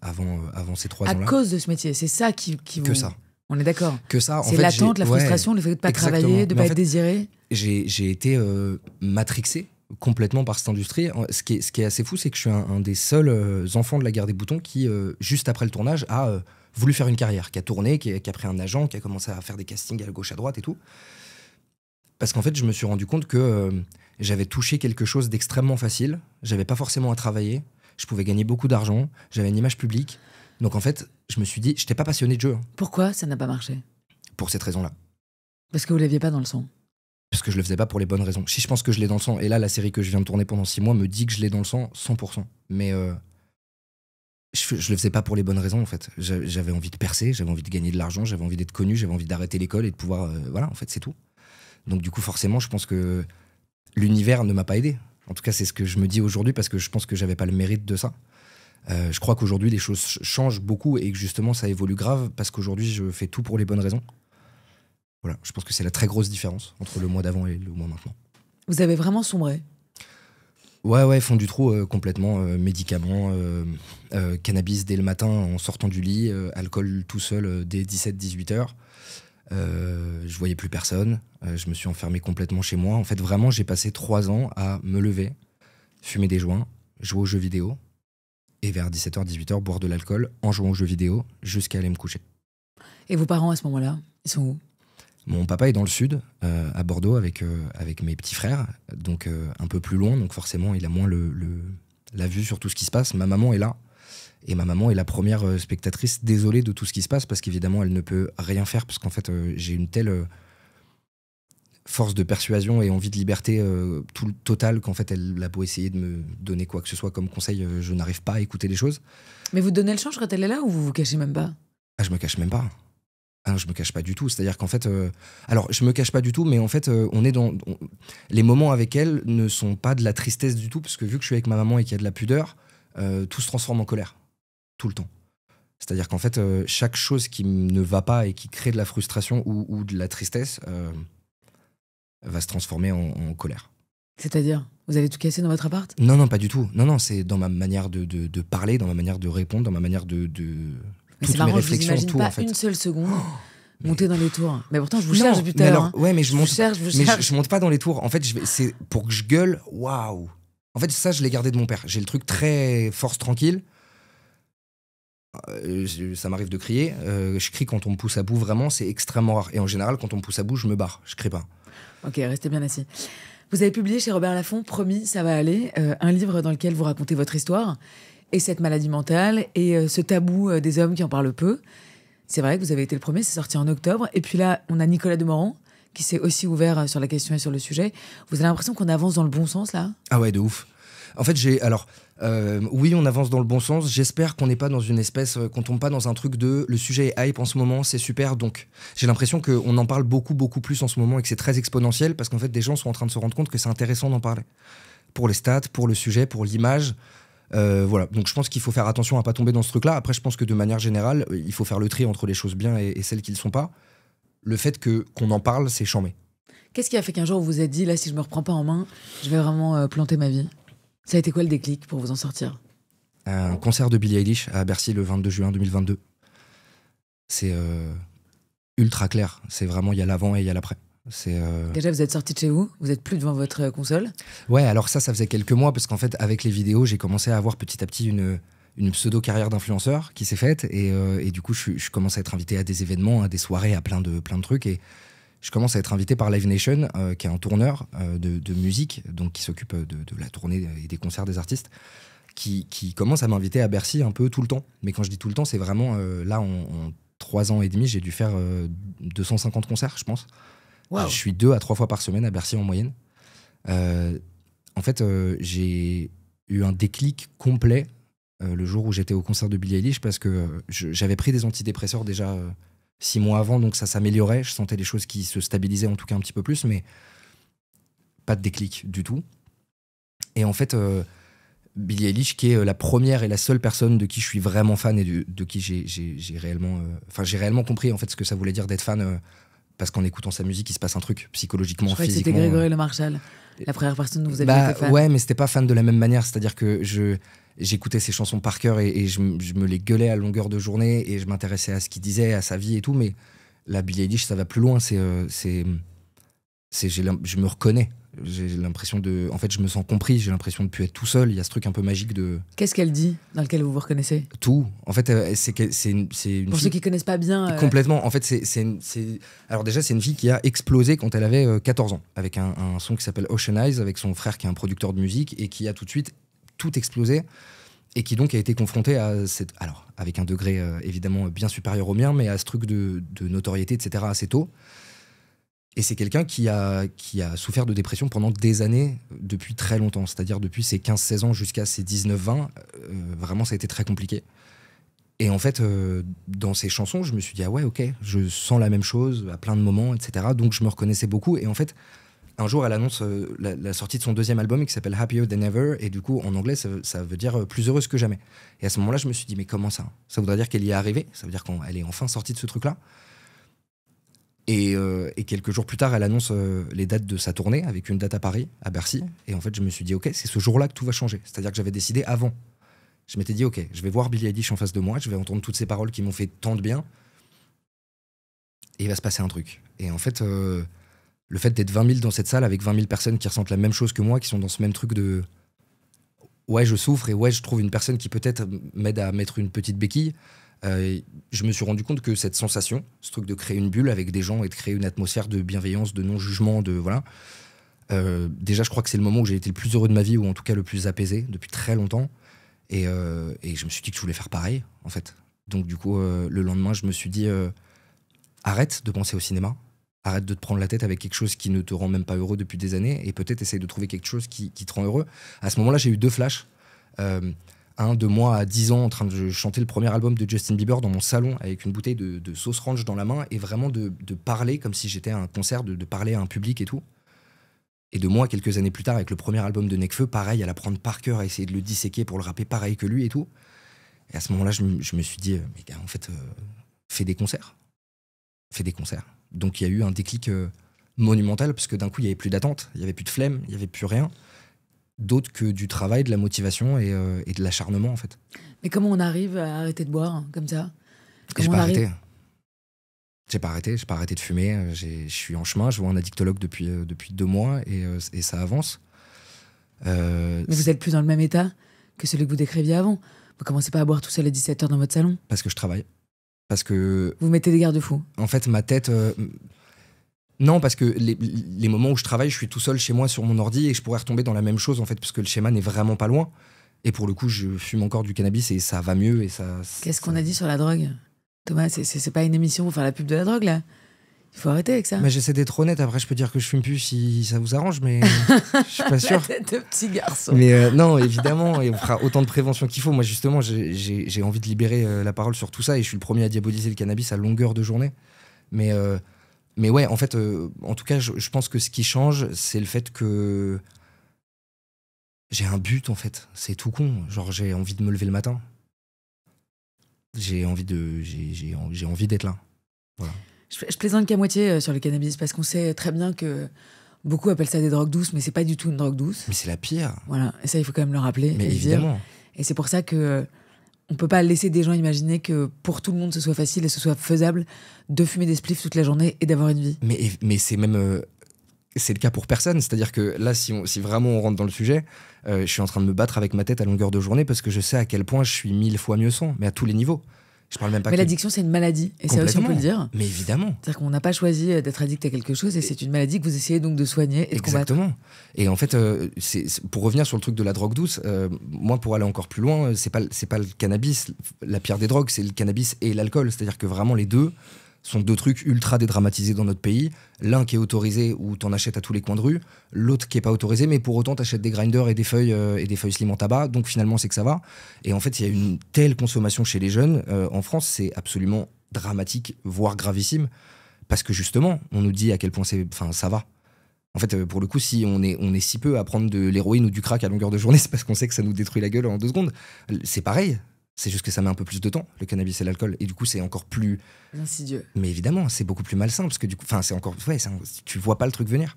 avant ces 3 ans-là. À cause de ce métier, c'est ça qui vous... Que ça. On est d'accord. Que ça. C'est l'attente, la frustration, le fait de ne pas travailler, de ne pas être désiré. J'ai été matrixé complètement par cette industrie. Ce qui est assez fou, c'est que je suis un des seuls enfants de La Guerre des Boutons qui, juste après le tournage, a voulu faire une carrière, qui a tourné, qui a pris un agent, qui a commencé à faire des castings à gauche, à droite et tout. Parce qu'en fait, je me suis rendu compte que j'avais touché quelque chose d'extrêmement facile. J'avais pas forcément à travailler. Je pouvais gagner beaucoup d'argent. J'avais une image publique. Donc en fait, je me suis dit, je n'étais pas passionné de jeu. Pourquoi ça n'a pas marché? Pour cette raison-là. Parce que vous l'aviez pas dans le sang. Parce que je le faisais pas pour les bonnes raisons. Si je pense que je l'ai dans le sang, et là, la série que je viens de tourner pendant 6 mois me dit que je l'ai dans le sang 100%. Mais je le faisais pas pour les bonnes raisons, en fait. J'avais envie de percer, j'avais envie de gagner de l'argent, j'avais envie d'être connu, j'avais envie d'arrêter l'école et de pouvoir... voilà, en fait, c'est tout. Donc du coup, forcément, je pense que l'univers ne m'a pas aidé. En tout cas, c'est ce que je me dis aujourd'hui parce que je pense que j'avais pas le mérite de ça. Je crois qu'aujourd'hui, les choses changent beaucoup et que justement, ça évolue grave parce qu'aujourd'hui, je fais tout pour les bonnes raisons. Voilà, je pense que c'est la très grosse différence entre le mois d'avant et le mois maintenant. Vous avez vraiment sombré? Ouais, fond du trou complètement. Médicaments, cannabis dès le matin en sortant du lit, alcool tout seul dès 17-18 heures. Je voyais plus personne. Je me suis enfermé complètement chez moi. En fait, vraiment, j'ai passé 3 ans à me lever, fumer des joints, jouer aux jeux vidéo et vers 17h, 18h, boire de l'alcool en jouant aux jeux vidéo jusqu'à aller me coucher. Et vos parents, à ce moment-là, ils sont où? Mon papa est dans le sud, à Bordeaux, avec mes petits frères, donc un peu plus loin, donc forcément il a moins la vue sur tout ce qui se passe. Ma maman est là, et ma maman est la première spectatrice désolée de tout ce qui se passe, parce qu'évidemment elle ne peut rien faire, parce qu'en fait j'ai une telle force de persuasion et envie de liberté tout totale qu'en fait elle a beau essayer de me donner quoi que ce soit comme conseil, je n'arrive pas à écouter les choses. Mais vous donnez le change quand elle est là ou vous vous cachez même pas? Ah, je me cache même pas. Ah non, je me cache pas du tout. C'est-à-dire qu'en fait, alors je me cache pas du tout, mais en fait, les moments avec elle ne sont pas de la tristesse du tout, parce que vu que je suis avec ma maman et qu'il y a de la pudeur, tout se transforme en colère tout le temps. C'est-à-dire qu'en fait, chaque chose qui ne va pas et qui crée de la frustration ou de la tristesse va se transformer en colère. C'est-à-dire, vous avez tout cassé dans votre appart? Non, pas du tout. Non, c'est dans ma manière de parler, dans ma manière de répondre, dans ma manière de mais c'est marrant, je vous imagine pas en fait. Une seule seconde monter dans les tours. Mais pourtant, je vous cherche depuis tout à l'heure. Ouais, mais je monte. Mais je monte pas dans les tours. En fait, c'est pour que je gueule. Waouh. En fait, ça, je l'ai gardé de mon père. J'ai le truc très force tranquille. Ça m'arrive de crier. Je crie quand on me pousse à bout. Vraiment, c'est extrêmement rare. Et en général, quand on me pousse à bout, je me barre. Je crie pas. Ok, restez bien assis. Vous avez publié chez Robert Laffont, Promis, ça va aller, un livre dans lequel vous racontez votre histoire et cette maladie mentale et ce tabou des hommes qui en parlent peu. C'est vrai que vous avez été le premier, c'est sorti en octobre. Et puis là, on a Nicolas Demorand qui s'est aussi ouvert sur la question et sur le sujet. Vous avez l'impression qu'on avance dans le bon sens, là? Ah ouais, de ouf. En fait, oui, on avance dans le bon sens. J'espère qu'on n'est pas dans une espèce, qu'on tombe pas dans un truc de le sujet est hype en ce moment, c'est super. Donc, j'ai l'impression qu'on en parle beaucoup plus en ce moment et que c'est très exponentiel parce qu'en fait, des gens sont en train de se rendre compte que c'est intéressant d'en parler. Pour les stats, pour le sujet, pour l'image. Voilà. Donc, je pense qu'il faut faire attention à pas tomber dans ce truc-là. Après, je pense que de manière générale, il faut faire le tri entre les choses bien et celles qui ne le sont pas. Le fait qu'on en parle, c'est chambé. Qu'est-ce qui a fait qu'un jour vous vous êtes dit, là, si je me reprends pas en main, je vais vraiment planter ma vie? Ça a été quoi le déclic pour vous en sortir? Un concert de Billie Eilish à Bercy le 22 juin 2022. C'est ultra clair. C'est vraiment, il y a l'avant et il y a l'après. Déjà, vous êtes sorti de chez vous? Vous êtes plus devant votre console? Ouais, alors ça faisait quelques mois parce qu'en fait, avec les vidéos, j'ai commencé à avoir petit à petit une pseudo-carrière d'influenceur qui s'est faite. Et du coup, je commence à être invité à des événements, à des soirées, à plein de trucs. Et je commence à être invité par Live Nation, qui est un tourneur de musique, donc qui s'occupe de la tournée et des concerts des artistes, qui commence à m'inviter à Bercy un peu tout le temps. Mais quand je dis tout le temps, c'est vraiment, là, en 3 ans et demi, j'ai dû faire 250 concerts, je pense. Wow. Je suis 2 à 3 fois par semaine à Bercy en moyenne. En fait, j'ai eu un déclic complet le jour où j'étais au concert de Billie Eilish parce que j'avais pris des antidépresseurs déjà 6 mois avant, donc ça s'améliorait. Je sentais les choses qui se stabilisaient en tout cas un petit peu plus, mais pas de déclic du tout. Et en fait, Billie Eilish, qui est la première et la seule personne de qui je suis vraiment fan et de qui j'ai réellement compris en fait ce que ça voulait dire d'être fan. Parce qu'en écoutant sa musique, il se passe un truc psychologiquement, je physiquement. C'était Grégory Le Marchal, la première personne dont vous avez été fan. Ouais, mais c'était pas fan de la même manière. C'est-à-dire que j'écoutais ses chansons par cœur et je me les gueulais à longueur de journée et je m'intéressais à ce qu'il disait, à sa vie et tout. Mais la Billie Eilish, ça va plus loin. Je me reconnais. J'ai l'impression de... En fait, je me sens compris. J'ai l'impression de plus être tout seul. Il y a ce truc un peu magique de... Qu'est-ce qu'elle dit dans lequel vous vous reconnaissez? Tout. En fait, c'est une Pour fille... ceux qui connaissent pas bien... Complètement. En fait, alors déjà, c'est une fille qui a explosé quand elle avait 14 ans, avec un son qui s'appelle Ocean Eyes, avec son frère qui est un producteur de musique, et qui a tout de suite tout explosé, et qui donc a été confrontée à alors, avec un degré évidemment bien supérieur au mien, mais à ce truc de notoriété, etc. assez tôt. Et c'est quelqu'un qui a souffert de dépression pendant des années, depuis très longtemps. C'est-à-dire depuis ses 15-16 ans jusqu'à ses 19-20. Vraiment, ça a été très compliqué. Et en fait, dans ses chansons, je me suis dit, ah ouais, ok, je sens la même chose à plein de moments, etc. Donc je me reconnaissais beaucoup. Et en fait, un jour, elle annonce la sortie de son deuxième album qui s'appelle Happier Than Ever. Et du coup, en anglais, ça veut dire plus heureuse que jamais. Et à ce moment-là, je me suis dit, mais comment ça? Ça voudrait dire qu'elle y est arrivée? Ça veut dire qu'elle est enfin sortie de ce truc-là? Et quelques jours plus tard, elle annonce les dates de sa tournée, avec une date à Paris, à Bercy. Et en fait, je me suis dit, ok, c'est ce jour-là que tout va changer. C'est-à-dire que j'avais décidé avant. Je m'étais dit, ok, je vais voir Billie Eilish en face de moi, je vais entendre toutes ces paroles qui m'ont fait tant de bien, et il va se passer un truc. Et en fait, le fait d'être 20 000 dans cette salle, avec 20 000 personnes qui ressentent la même chose que moi, qui sont dans ce même truc de... Ouais, je souffre, et ouais, je trouve une personne qui peut-être m'aide à mettre une petite béquille. Je me suis rendu compte que cette sensation, ce truc de créer une bulle avec des gens et de créer une atmosphère de bienveillance, de non-jugement, de voilà. Déjà, je crois que c'est le moment où j'ai été le plus heureux de ma vie, ou en tout cas le plus apaisé depuis très longtemps. Et je me suis dit que je voulais faire pareil, en fait. Donc du coup, le lendemain, je me suis dit arrête de penser au cinéma, arrête de te prendre la tête avec quelque chose qui ne te rend même pas heureux depuis des années, et peut-être essaye de trouver quelque chose qui te rend heureux. À ce moment-là, j'ai eu deux flashs. Un de moi à 10 ans en train de chanter le premier album de Justin Bieber dans mon salon avec une bouteille de sauce ranch dans la main, et vraiment de parler comme si j'étais à un concert, de parler à un public et tout. Et de moi, quelques années plus tard, avec le premier album de Nekfeu, pareil, à l'apprendre par cœur, à essayer de le disséquer pour le rapper pareil que lui et tout. Et à ce moment-là, je me suis dit, mais gars, en fait, fais des concerts. Fais des concerts. Donc il y a eu un déclic monumental, parce que d'un coup, il n'y avait plus d'attente, il n'y avait plus de flemme, il n'y avait plus rien d'autre que du travail, de la motivation et de l'acharnement, en fait. Mais comment on arrive à arrêter de boire comme ça? J'ai pas arrêté. J'ai pas arrêté de fumer. Je suis en chemin, je vois un addictologue depuis 2 mois et ça avance. Mais vous êtes plus dans le même état que celui que vous décriviez avant. Vous commencez pas à boire tout seul à 17h dans votre salon? Parce que je travaille. Parce que... Vous mettez des garde-fous? En fait, ma tête... Non, parce que les moments où je travaille, je suis tout seul chez moi sur mon ordi, et je pourrais retomber dans la même chose, en fait, parce que le schéma n'est vraiment pas loin. Et pour le coup, je fume encore du cannabis et ça va mieux. Qu'est-ce qu'on a dit sur la drogue? Thomas, c'est pas une émission pour faire la pub de la drogue, là? Il faut arrêter avec ça. Mais j'essaie d'être honnête. Après, je peux dire que je fume plus si ça vous arrange, mais je suis pas sûr. La tête de petit garçon. Mais non, évidemment, et on fera autant de prévention qu'il faut. Moi, justement, j'ai envie de libérer la parole sur tout ça, et je suis le premier à diaboliser le cannabis à longueur de journée. Mais ouais, en fait, en tout cas, je pense que ce qui change, c'est le fait que j'ai un but, en fait. C'est tout con. Genre, j'ai envie de me lever le matin. J'ai envie d'être là. Voilà. Je plaisante qu'à moitié sur le cannabis, parce qu'on sait très bien que beaucoup appellent ça des drogues douces, mais c'est pas du tout une drogue douce. Mais c'est la pire. Voilà, et ça, il faut quand même le rappeler. Mais évidemment. Et c'est pour ça que on peut pas laisser des gens imaginer que pour tout le monde ce soit facile et ce soit faisable de fumer des spliffs toute la journée et d'avoir une vie. Mais c'est même... c'est le cas pour personne. C'est-à-dire que là, si vraiment on rentre dans le sujet, je suis en train de me battre avec ma tête à longueur de journée, parce que je sais à quel point je suis 1000 fois mieux sans, mais à tous les niveaux. Je parle même pas. Mais l'addiction, c'est une maladie, et ça aussi on peut le dire. Mais évidemment. C'est-à-dire qu'on n'a pas choisi d'être addict à quelque chose, et c'est une maladie que vous essayez donc de soigner et de combattre. Exactement. Et en fait, pour revenir sur le truc de la drogue douce, moi, pour aller encore plus loin, c'est pas le cannabis la pire des drogues, c'est le cannabis et l'alcool. C'est-à-dire que vraiment les deux sont deux trucs ultra dédramatisés dans notre pays. L'un qui est autorisé, où t'en achètes à tous les coins de rue, l'autre qui est pas autorisé, mais pour autant t'achètes des grinders et des feuilles slim en tabac, donc finalement c'est que ça va. Et en fait, il y a une telle consommation chez les jeunes en France, c'est absolument dramatique, voire gravissime, parce que justement, on nous dit à quel point ça va. En fait, pour le coup, si on est si peu à prendre de l'héroïne ou du crack à longueur de journée, c'est parce qu'on sait que ça nous détruit la gueule en 2 secondes. C'est pareil. C'est juste que ça met un peu plus de temps, le cannabis et l'alcool, et du coup c'est encore plus insidieux. Mais évidemment, c'est beaucoup plus malsain, parce que du coup, c'est encore, tu vois pas le truc venir.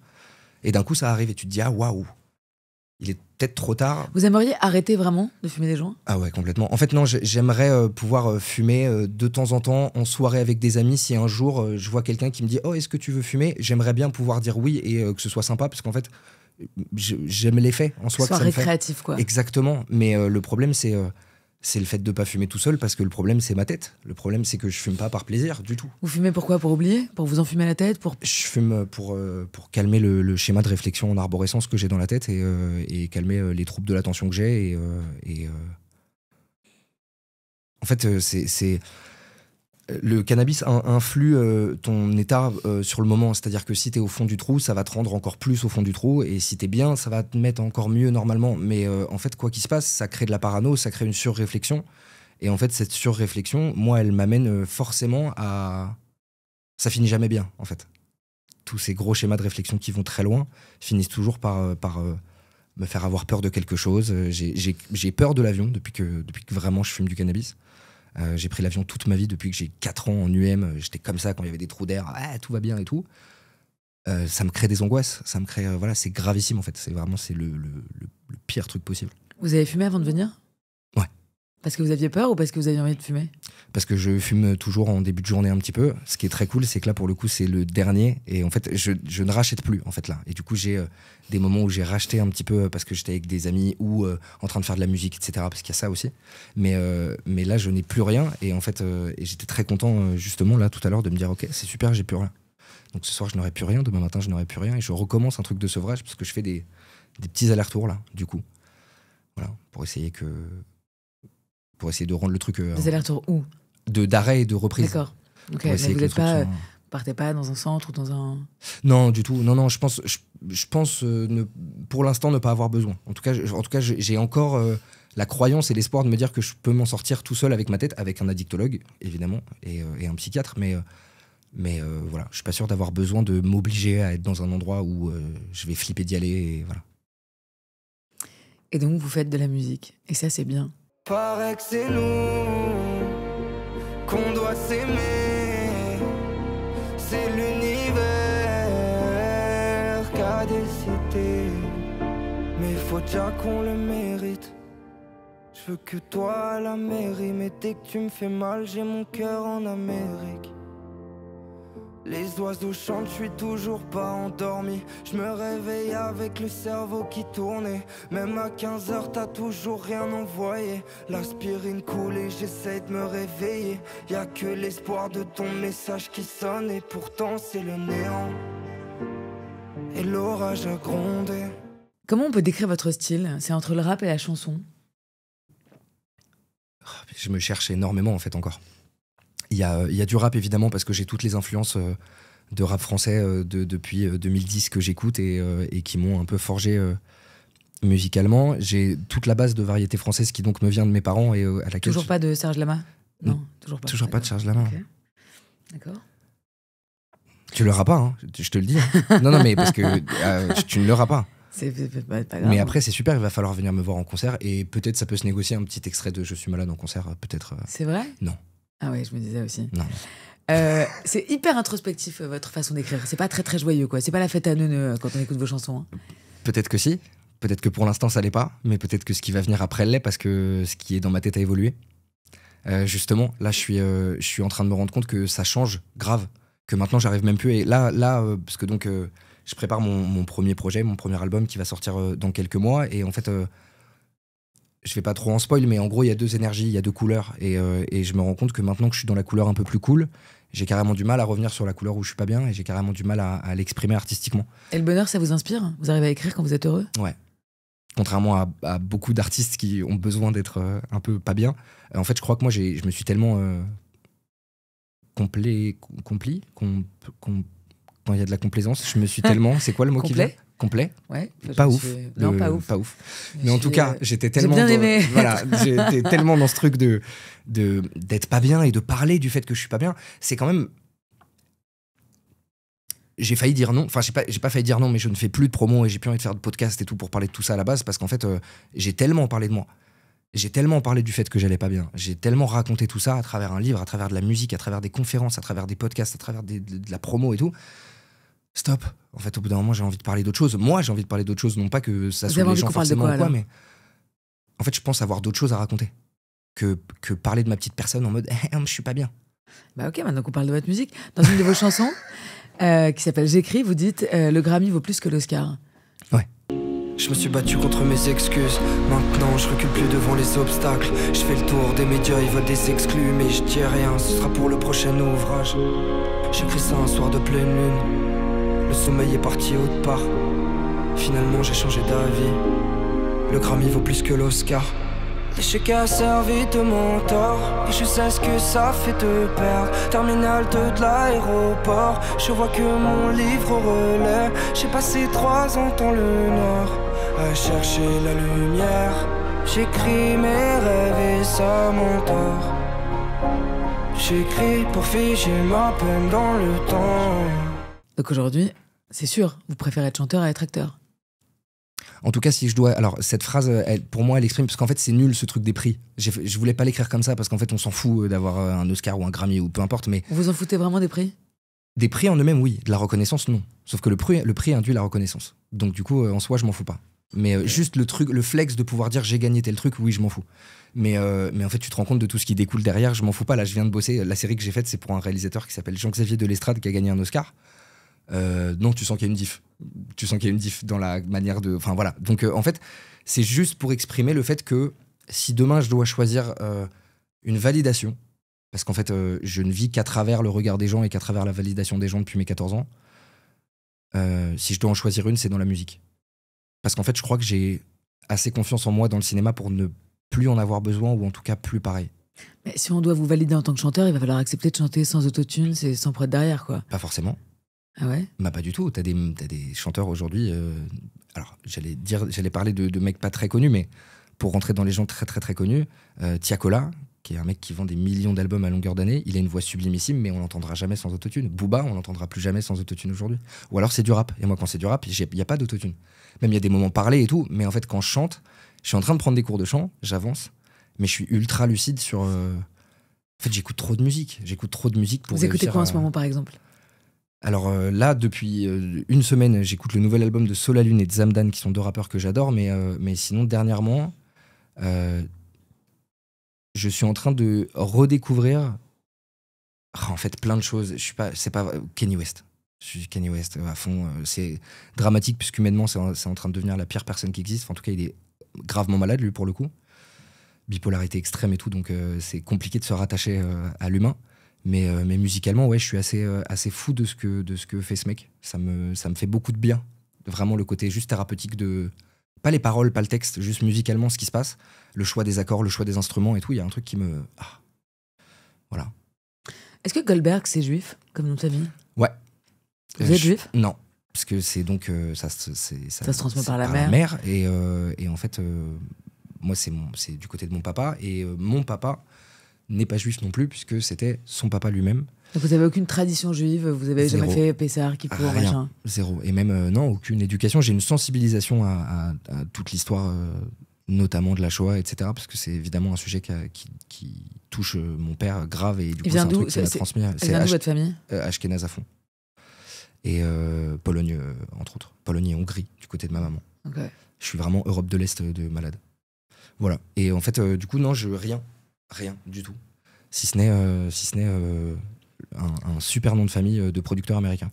Et d'un coup, ça arrive et tu te dis, ah waouh, il est peut-être trop tard. Vous aimeriez arrêter vraiment de fumer des joints? Ah ouais, complètement. En fait, non, j'aimerais pouvoir fumer de temps en temps en soirée avec des amis. Si un jour je vois quelqu'un qui me dit, oh, est-ce que tu veux fumer? J'aimerais bien pouvoir dire oui, et que ce soit sympa, parce qu'en fait, j'aime l'effet en soi que ça me fait. Récréatif, quoi. Exactement. Mais le problème, c'est le fait de pas fumer tout seul, parce que le problème c'est ma tête. Le problème c'est que je fume pas par plaisir du tout. Vous fumez pourquoi? Pour oublier? Pour vous enfumer la tête? Je fume pour calmer le schéma de réflexion en arborescence que j'ai dans la tête, et calmer les troubles de l'attention que j'ai. En fait, c'est Le cannabis influe ton état sur le moment. C'est-à-dire que si t'es au fond du trou, ça va te rendre encore plus au fond du trou. Et si t'es bien, ça va te mettre encore mieux normalement. Mais en fait, quoi qu'il se passe, ça crée de la parano, ça crée une surréflexion. Et en fait, cette surréflexion, moi, elle m'amène forcément à... Ça finit jamais bien, en fait. Tous ces gros schémas de réflexion qui vont très loin finissent toujours par me faire avoir peur de quelque chose. J'ai peur de l'avion depuis que vraiment je fume du cannabis. J'ai pris l'avion toute ma vie depuis que j'ai 4 ans en UM. J'étais comme ça quand il y avait des trous d'air. Ah, tout va bien et tout. Ça me crée des angoisses. Ça me crée, voilà, c'est gravissime en fait. C'est le pire truc possible. Vous avez fumé avant de venir ? Ouais. Parce que vous aviez peur ou parce que vous aviez envie de fumer ? Parce que je fume toujours en début de journée un petit peu. Ce qui est très cool, c'est que là, pour le coup, c'est le dernier. Et en fait, je ne rachète plus, en fait, là. Et du coup, j'ai des moments où j'ai racheté un petit peu parce que j'étais avec des amis ou en train de faire de la musique, etc. Parce qu'il y a ça aussi. Mais là, je n'ai plus rien. Et en fait, et j'étais très content, justement, là, tout à l'heure, de me dire, OK, c'est super, j'ai plus rien. Donc ce soir, je n'aurai plus rien. Demain matin, je n'aurai plus rien. Et je recommence un truc de sevrage parce que je fais des petits allers-retours, là, du coup. Voilà, pour essayer de rendre le truc... Des allers-retours où ? D'arrêt et de reprise. D'accord. Okay. Mais vous partez pas dans un centre ou dans un... Non, du tout. Non, je pense pour l'instant ne pas avoir besoin. En tout cas, j'ai encore la croyance et l'espoir de me dire que je peux m'en sortir tout seul avec ma tête, avec un addictologue, évidemment, et un psychiatre. Mais voilà, je suis pas sûr d'avoir besoin de m'obliger à être dans un endroit où je vais flipper d'y aller. Et voilà. Et donc, vous faites de la musique. Et ça, c'est bien. Paraît que c'est nous qu'on doit s'aimer. C'est l'univers qui a décidé. Mais faut déjà qu'on le mérite. Je veux que toi à la mairie. Mais dès que tu me fais mal, j'ai mon cœur en Amérique. Les oiseaux chantent, je suis toujours pas endormi. Je me réveille avec le cerveau qui tournait. Même à 15h, t'as toujours rien envoyé. L'aspirine coule et j'essaie de me réveiller. Y'a que l'espoir de ton message qui sonne. Et pourtant c'est le néant. Et l'orage a grondé. Comment on peut décrire votre style ? C'est entre le rap et la chanson ? Je me cherche énormément en fait encore. Il y a du rap évidemment parce que j'ai toutes les influences de rap français depuis 2010 que j'écoute et qui m'ont un peu forgé musicalement. J'ai toute la base de variété française qui donc me vient de mes parents et à laquelle... Toujours pas de Serge Lama ? Non, toujours pas. Toujours pas de Serge Lama. Okay. D'accord. Tu l'auras pas, hein, je te le dis. Non, mais parce que tu ne l'auras pas. C'est pas grave. Mais après, c'est super, il va falloir venir me voir en concert et peut-être ça peut se négocier un petit extrait de Je suis malade en concert, peut-être. C'est vrai ? Non. Ah ouais, je me disais aussi. Non. C'est hyper introspectif votre façon d'écrire. C'est pas très très joyeux quoi. C'est pas la fête à neuneux quand on écoute vos chansons. Hein. Peut-être que si. Peut-être que pour l'instant ça l'est pas. Mais peut-être que ce qui va venir après l'est parce que ce qui est dans ma tête a évolué. Justement, là je suis en train de me rendre compte que ça change grave. Que maintenant j'arrive même plus. Et là parce que donc je prépare mon premier projet, mon premier album qui va sortir dans quelques mois. Et en fait. Je vais pas trop en spoil, mais en gros, il y a 2 énergies, il y a 2 couleurs. Et je me rends compte que maintenant que je suis dans la couleur un peu plus cool, j'ai carrément du mal à revenir sur la couleur où je suis pas bien et j'ai carrément du mal à l'exprimer artistiquement. Et le bonheur, ça vous inspire ? Vous arrivez à écrire quand vous êtes heureux ? Ouais. Contrairement à beaucoup d'artistes qui ont besoin d'être un peu pas bien. En fait, je crois que moi, je me suis tellement quand il y a de la complaisance, je me suis tellement... C'est quoi le mot qui vient ? Complet. Ouais. Pas ouf. Non, pas ouf. Pas ouf. Mais en tout cas, j'étais tellement... J'ai bien aimé. Voilà, j'étais tellement dans ce truc d'être pas bien et de parler du fait que je suis pas bien. C'est quand même... J'ai failli dire non. Enfin, j'ai pas failli dire non, mais je ne fais plus de promo et j'ai plus envie de faire de podcast et tout pour parler de tout ça à la base parce qu'en fait, j'ai tellement parlé de moi. J'ai tellement parlé du fait que j'allais pas bien. J'ai tellement raconté tout ça à travers un livre, à travers de la musique, à travers des conférences, à travers des podcasts, à travers de la promo et tout. Stop. En fait, au bout d'un moment, j'ai envie de parler d'autre chose. Moi, j'ai envie de parler d'autre chose. Non pas que ça soit les gens forcément ou quoi, mais en fait, je pense avoir d'autres choses à raconter que parler de ma petite personne en mode je suis pas bien. Bah ok, maintenant qu'on parle de votre musique, dans une de vos chansons qui s'appelle J'écris, vous dites le Grammy vaut plus que l'Oscar. Ouais. Je me suis battu contre mes excuses. Maintenant je recule plus devant les obstacles. Je fais le tour des médias, ils veulent des exclus. Mais je dis rien, ce sera pour le prochain ouvrage. J'écris ça un soir de pleine lune. Le sommeil est parti autre part. Finalement j'ai changé d'avis. Le Grammy vaut plus que l'Oscar. L'échec a servi de mentor et je sais ce que ça fait de perdre. Terminal 2 de l'aéroport, je vois que mon livre relais. J'ai passé 3 ans dans le nord à chercher la lumière. J'écris mes rêves et ça m'endort. J'écris pour figer ma peine dans le temps. Donc aujourd'hui, c'est sûr, vous préférez être chanteur à être acteur. En tout cas, si je dois... Alors, cette phrase, pour moi, elle exprime... Parce qu'en fait, c'est nul, ce truc des prix. Je voulais pas l'écrire comme ça, parce qu'en fait, on s'en fout d'avoir un Oscar ou un Grammy, ou peu importe, mais... Vous en foutez vraiment des prix ? Des prix en eux-mêmes, oui. De la reconnaissance, non. Sauf que le prix induit la reconnaissance. Donc, du coup, en soi, je m'en fous pas. Mais juste le flex de pouvoir dire j'ai gagné tel truc, oui, je m'en fous. Mais en fait, tu te rends compte de tout ce qui découle derrière, je m'en fous pas. Là, je viens de bosser. La série que j'ai faite, c'est pour un réalisateur qui s'appelle Jean-Xavier Delestrade, qui a gagné un Oscar. Non, tu sens qu'il y a une diff. Tu sens qu'il y a une diff dans la manière de... Enfin, voilà. Donc, en fait, c'est juste pour exprimer le fait que si demain, je dois choisir une validation, parce qu'en fait, je ne vis qu'à travers le regard des gens et qu'à travers la validation des gens depuis mes 14 ans, si je dois en choisir une, c'est dans la musique. Parce qu'en fait, je crois que j'ai assez confiance en moi dans le cinéma pour ne plus en avoir besoin, ou en tout cas plus pareil. Mais si on doit vous valider en tant que chanteur, il va falloir accepter de chanter sans autotune, c'est sans prod derrière, quoi. Pas forcément. Ah ouais ? Bah pas du tout. T'as des chanteurs aujourd'hui. Alors j'allais parler de mecs pas très connus, mais pour rentrer dans les gens très très très connus, Tiakola, qui est un mec qui vend des millions d'albums à longueur d'année, il a une voix sublimissime, mais on l'entendra jamais sans autotune. Booba, on l'entendra plus jamais sans autotune aujourd'hui. Ou alors c'est du rap. Et moi, quand c'est du rap, il y a pas d'autotune. Même il y a des moments parlés et tout, mais en fait quand je chante, je suis en train de prendre des cours de chant, j'avance, mais je suis ultra lucide sur. En fait, j'écoute trop de musique. Pour. Vous écoutez quoi en ce moment, par exemple ? Alors là, depuis une semaine, j'écoute le nouvel album de Solalune et de Zamdan, qui sont 2 rappeurs que j'adore, mais sinon, dernièrement, je suis en train de redécouvrir en fait plein de choses. C'est pas Kanye West. Je suis Kanye West à fond. C'est dramatique, puisqu'humainement, c'est en train de devenir la pire personne qui existe. Enfin, en tout cas, il est gravement malade, lui, pour le coup. Bipolarité extrême et tout, donc c'est compliqué de se rattacher à l'humain. Mais musicalement, ouais, je suis assez fou de ce que fait ce mec. Ça me fait beaucoup de bien. Vraiment le côté juste thérapeutique de... Pas les paroles, pas le texte, juste musicalement ce qui se passe. Le choix des accords, le choix des instruments et tout. Il y a un truc qui me... Ah. Voilà. Est-ce que Goldberg, c'est juif, comme nom de famille ? Ouais. Vous êtes juif ? Non. Parce que c'est donc... ça se transmet par la mère. Et en fait, moi, c'est du côté de mon papa. Et mon papa n'est pas juif non plus, puisque c'était son papa lui-même. Donc vous avez aucune tradition juive, vous avez jamais fait Pessah, Kippour, machin ? Zéro. Et même, non, aucune éducation. J'ai une sensibilisation à toute l'histoire, notamment de la Shoah, etc., parce que c'est évidemment un sujet qui touche mon père grave, et du coup, c'est un truc qui m'a transmis. C'est vient d'où votre famille ? Ashkénaze à fond. Et Pologne, entre autres. Pologne et Hongrie, du côté de ma maman. Okay. Je suis vraiment Europe de l'Est de malade. Voilà. Et en fait, du coup, non, rien du tout. Si ce n'est un super nom de famille de producteur américain.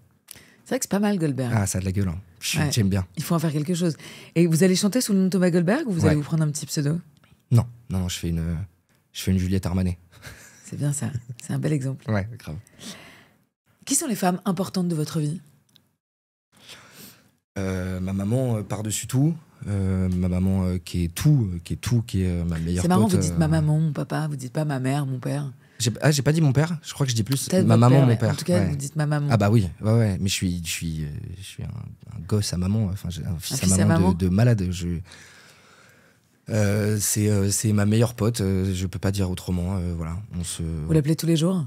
C'est vrai que c'est pas mal, Goldberg. Ah, ça a de la gueule. Hein. J'aime bien. Il faut en faire quelque chose. Et vous allez chanter sous le nom de Thomas Goldberg, ou vous allez vous prendre un petit pseudo ? Non, je fais une Juliette Armanet. C'est bien ça. C'est un bel exemple. Ouais, grave. Qui sont les femmes importantes de votre vie ? Ma maman par-dessus tout. Ma maman qui est ma meilleure pote. C'est marrant, vous dites ma maman, mon papa, vous dites pas ma mère, mon père. J'ai pas dit mon père, je crois que je dis plus peut-être ma maman, père, mon père. En tout cas, vous dites ma maman. Ah bah oui, ouais, mais je suis un gosse à maman, enfin j'ai un fils à maman de malade. C'est ma meilleure pote, je peux pas dire autrement, voilà. Vous l'appelez tous les jours ?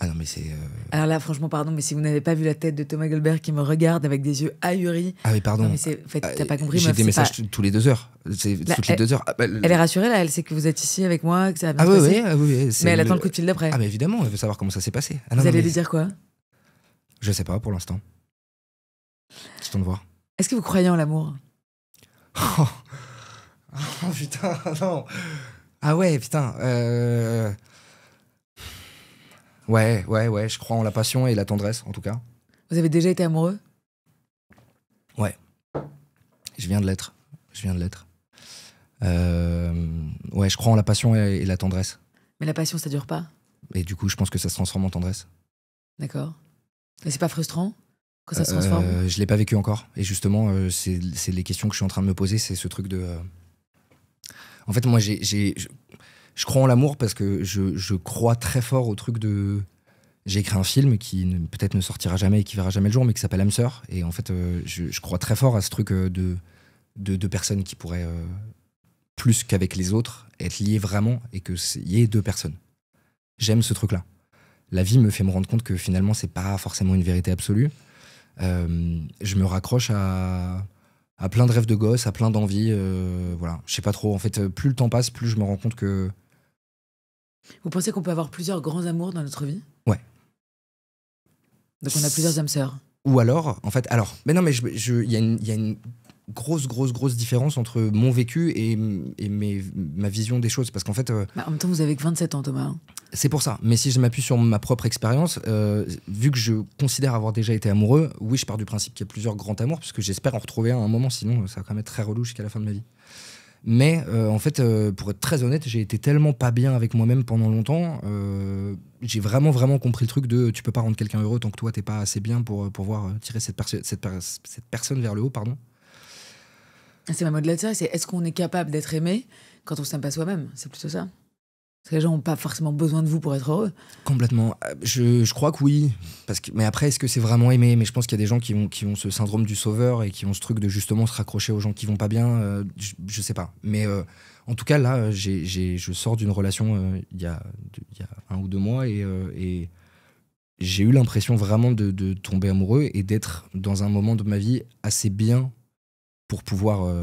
Ah non, mais c'est... Alors là, franchement, pardon, mais si vous n'avez pas vu la tête de Thomas Goldberg qui me regarde avec des yeux ahuris... Ah oui, pardon. Non, mais en fait, t'as pas compris. J'ai des messages tous les 2 heures. Toutes les 2 heures. Elle est rassurée, là, elle sait que vous êtes ici avec moi, que ça va bien se passer. Oui. Mais elle attend le coup de fil d'après. Ah mais évidemment, elle veut savoir comment ça s'est passé. Vous allez lui dire quoi ? Je sais pas, pour l'instant. J'attends de voir. Est-ce que vous croyez en l'amour ? Oh putain, non. Ah ouais, putain. Ouais, je crois en la passion et la tendresse, en tout cas. Vous avez déjà été amoureux ? Ouais. Je viens de l'être. Ouais, je crois en la passion et la tendresse. Mais la passion, ça dure pas ? Et du coup, je pense que ça se transforme en tendresse. D'accord. Et c'est pas frustrant quand ça se transforme ? Je l'ai pas vécu encore. Et justement, c'est les questions que je suis en train de me poser, c'est ce truc de... En fait, moi, je crois en l'amour parce que je crois très fort au truc de... J'ai écrit un film qui peut-être ne sortira jamais et qui verra jamais le jour, mais qui s'appelle Âme Sœur. Et en fait, je crois très fort à ce truc de deux personnes qui pourraient, plus qu'avec les autres, être liées vraiment et qu'il y ait deux personnes. J'aime ce truc-là. La vie me fait me rendre compte que finalement, c'est pas forcément une vérité absolue. Je me raccroche à plein de rêves de gosse, à plein d'envies. Voilà. Je sais pas trop. En fait, plus le temps passe, plus je me rends compte que... Vous pensez qu'on peut avoir plusieurs grands amours dans notre vie ? Ouais. Donc on a plusieurs âmes sœurs. Ou alors, en fait, mais non, mais il y a une grosse différence entre mon vécu et ma vision des choses. Parce qu'en fait... En même temps, vous avez que 27 ans, Thomas. C'est pour ça. Mais si je m'appuie sur ma propre expérience, vu que je considère avoir déjà été amoureux, oui, je pars du principe qu'il y a plusieurs grands amours, parce que j'espère en retrouver un à un moment, sinon ça va quand même être très relou jusqu'à la fin de ma vie. Mais en fait, pour être très honnête, j'ai été tellement pas bien avec moi-même pendant longtemps. J'ai vraiment compris le truc de tu peux pas rendre quelqu'un heureux tant que toi t'es pas assez bien pour pouvoir tirer cette personne vers le haut, pardon. C'est même au-delà de ça, c'est est-ce qu'on est capable d'être aimé quand on s'aime pas soi-même ? C'est plutôt ça. Parce que les gens n'ont pas forcément besoin de vous pour être heureux. Complètement. Je crois que oui. Mais après, est-ce que c'est vraiment aimer ? Mais je pense qu'il y a des gens qui ont ce syndrome du sauveur et qui ont ce truc de justement se raccrocher aux gens qui vont pas bien. Je sais pas. Mais en tout cas, là, je sors d'une relation il y a 1 ou 2 mois et j'ai eu l'impression vraiment de tomber amoureux et d'être dans un moment de ma vie assez bien pour pouvoir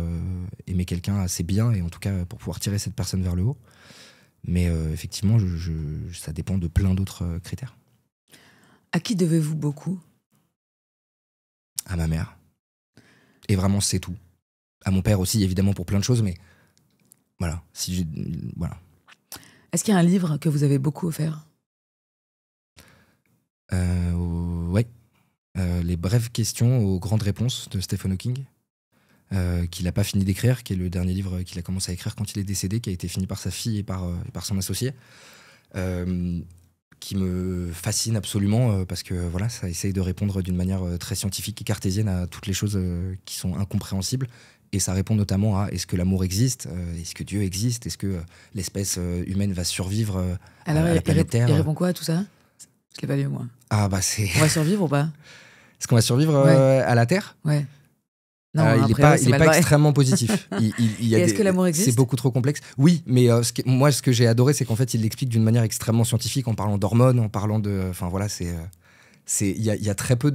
aimer quelqu'un assez bien et en tout cas pour pouvoir tirer cette personne vers le haut. Mais effectivement, ça dépend de plein d'autres critères. À qui devez-vous beaucoup ? À ma mère. Et vraiment, c'est tout. À mon père aussi, évidemment, pour plein de choses, mais voilà. Voilà. Est-ce qu'il y a un livre que vous avez beaucoup offert ? Oui. Les brèves questions aux grandes réponses de Stephen Hawking. Qu'il n'a pas fini d'écrire, qui est le dernier livre qu'il a commencé à écrire quand il est décédé, qui a été fini par sa fille et par son associé, qui me fascine absolument parce que voilà, ça essaye de répondre d'une manière très scientifique et cartésienne à toutes les choses qui sont incompréhensibles. Et ça répond notamment à est-ce que l'amour existe, est-ce que Dieu existe, est-ce que l'espèce humaine va survivre à la planète Terre. Il répond quoi à tout ça ? Je l'ai pas lu, moi. Ah bah c'est... On va survivre ou pas ? Est-ce qu'on va survivre à la Terre ? Ouais. Non, il n'est pas extrêmement positif. Est-ce que l'amour existe ? C'est beaucoup trop complexe. Oui, mais moi, ce que j'ai adoré, c'est qu'en fait, il l'explique d'une manière extrêmement scientifique, en parlant d'hormones, en parlant de... Enfin, voilà, il y a très peu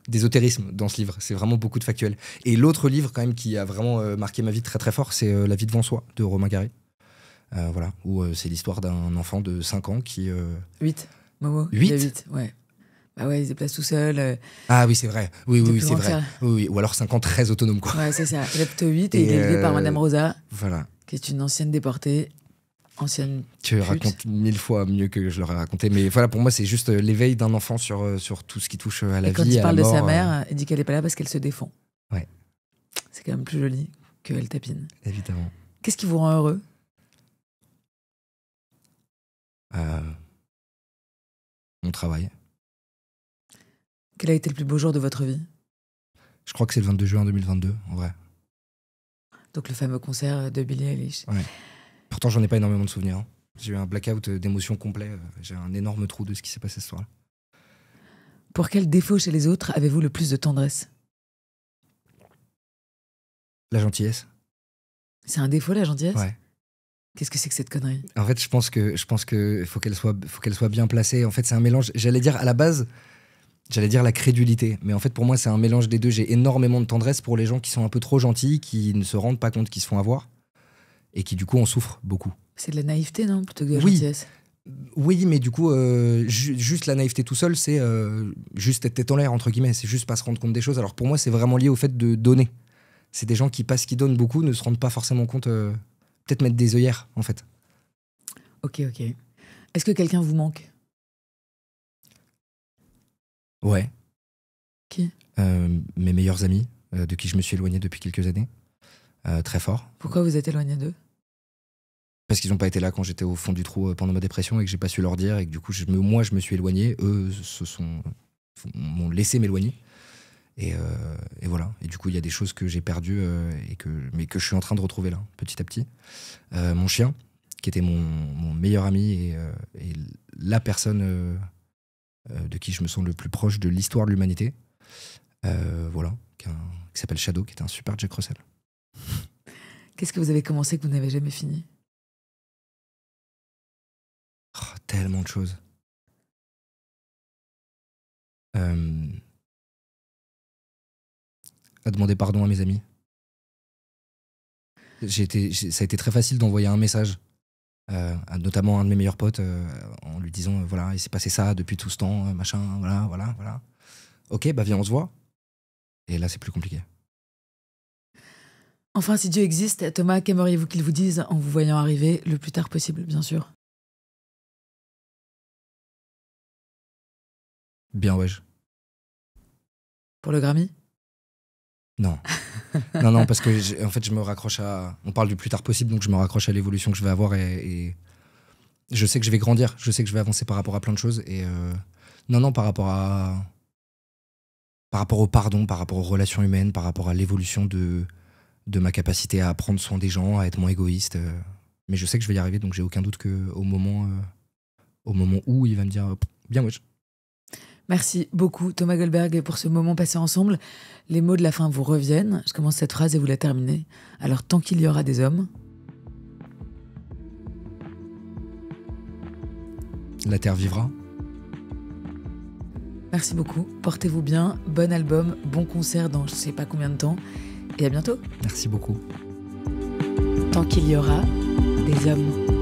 d'ésotérisme dans ce livre. C'est vraiment beaucoup de factuel. Et l'autre livre, quand même, qui a vraiment marqué ma vie très, très fort, c'est La vie devant soi, de Romain Gary. Voilà, où c'est l'histoire d'un enfant de 5 ans qui... 8, Momo. 8 ouais. Bah ouais, il se déplace tout seul. Ah oui, c'est vrai. Oui, c'est vrai. Oui. Ou alors 5 ans très autonome, quoi. Ouais, c'est ça. Il a plutôt 8 et il est élevé par Madame Rosa. Voilà. Qui est une ancienne déportée. Tu racontes 1000 fois mieux que je l'aurais raconté. Mais voilà, pour moi, c'est juste l'éveil d'un enfant sur tout ce qui touche à la vie. Et quand il parle de sa mère, il dit qu'elle n'est pas là parce qu'elle se défend. Ouais. C'est quand même plus joli qu'elle tapine. Évidemment. Qu'est-ce qui vous rend heureux ? Mon travail. Quel a été le plus beau jour de votre vie ? Je crois que c'est le 22 juin 2022, en vrai. Donc le fameux concert de Billie Eilish. Ouais. Pourtant, j'en ai pas énormément de souvenirs. Hein. J'ai eu un blackout d'émotions complet. J'ai un énorme trou de ce qui s'est passé ce soir-là. Pour quel défaut chez les autres avez-vous le plus de tendresse ? La gentillesse. C'est un défaut, la gentillesse ? Ouais. Qu'est-ce que c'est que cette connerie ? En fait, je pense que faut qu'elle soit bien placée. En fait, c'est un mélange. J'allais dire à la base, la crédulité. Mais en fait, pour moi, c'est un mélange des deux. J'ai énormément de tendresse pour les gens qui sont un peu trop gentils, qui ne se rendent pas compte qu'ils se font avoir et qui, du coup, en souffrent beaucoup. C'est de la naïveté, non ? Plutôt que de la gentillesse. Oui, mais du coup, juste la naïveté tout seul, c'est juste être tête en l'air, entre guillemets. C'est juste pas se rendre compte des choses. Alors pour moi, c'est vraiment lié au fait de donner. C'est des gens qui, parce qu'ils donnent beaucoup, ne se rendent pas forcément compte... peut-être mettre des œillères, en fait. Ok. Est-ce que quelqu'un vous manque ? Ouais. Qui ? Mes meilleurs amis, de qui je me suis éloigné depuis quelques années. Très fort. Pourquoi vous êtes éloigné d'eux ? Parce qu'ils n'ont pas été là quand j'étais au fond du trou pendant ma dépression et que j'ai pas su leur dire et que du coup, moi, je me suis éloigné. Eux m'ont laissé m'éloigner. Et voilà. Et du coup, il y a des choses que j'ai perdues mais que je suis en train de retrouver là, petit à petit. Mon chien, qui était mon meilleur ami et la personne de qui je me sens le plus proche de l'histoire de l'humanité. Voilà, qui s'appelle Shadow, qui est un super Jack Russell. Qu'est-ce que vous avez commencé que vous n'avez jamais fini? Oh, tellement de choses. À demander pardon à mes amis. Ça a été très facile d'envoyer un message, notamment à un de mes meilleurs potes, en lui disant voilà, il s'est passé ça depuis tout ce temps, machin, voilà. Ok, bah viens, on se voit. Et là, c'est plus compliqué. Enfin, si Dieu existe, Thomas, qu'aimeriez-vous qu'il vous dise en vous voyant arriver le plus tard possible, bien sûr? Bien, wesh. Pour le Grammy? Non. non, parce que en fait, je me raccroche à... On parle du plus tard possible, donc je me raccroche à l'évolution que je vais avoir et je sais que je vais grandir, je sais que je vais avancer par rapport à plein de choses. Et non, par rapport au pardon, par rapport aux relations humaines, par rapport à l'évolution de ma capacité à prendre soin des gens, à être moins égoïste. Mais je sais que je vais y arriver, donc j'ai aucun doute qu'au moment où il va me dire bien, wesh. Merci beaucoup Thomas Goldberg pour ce moment passé ensemble. Les mots de la fin vous reviennent. Je commence cette phrase et vous la terminez. Alors, tant qu'il y aura des hommes... La terre vivra. Merci beaucoup. Portez-vous bien. Bon album, bon concert dans je sais pas combien de temps. Et à bientôt. Merci beaucoup. Tant qu'il y aura des hommes.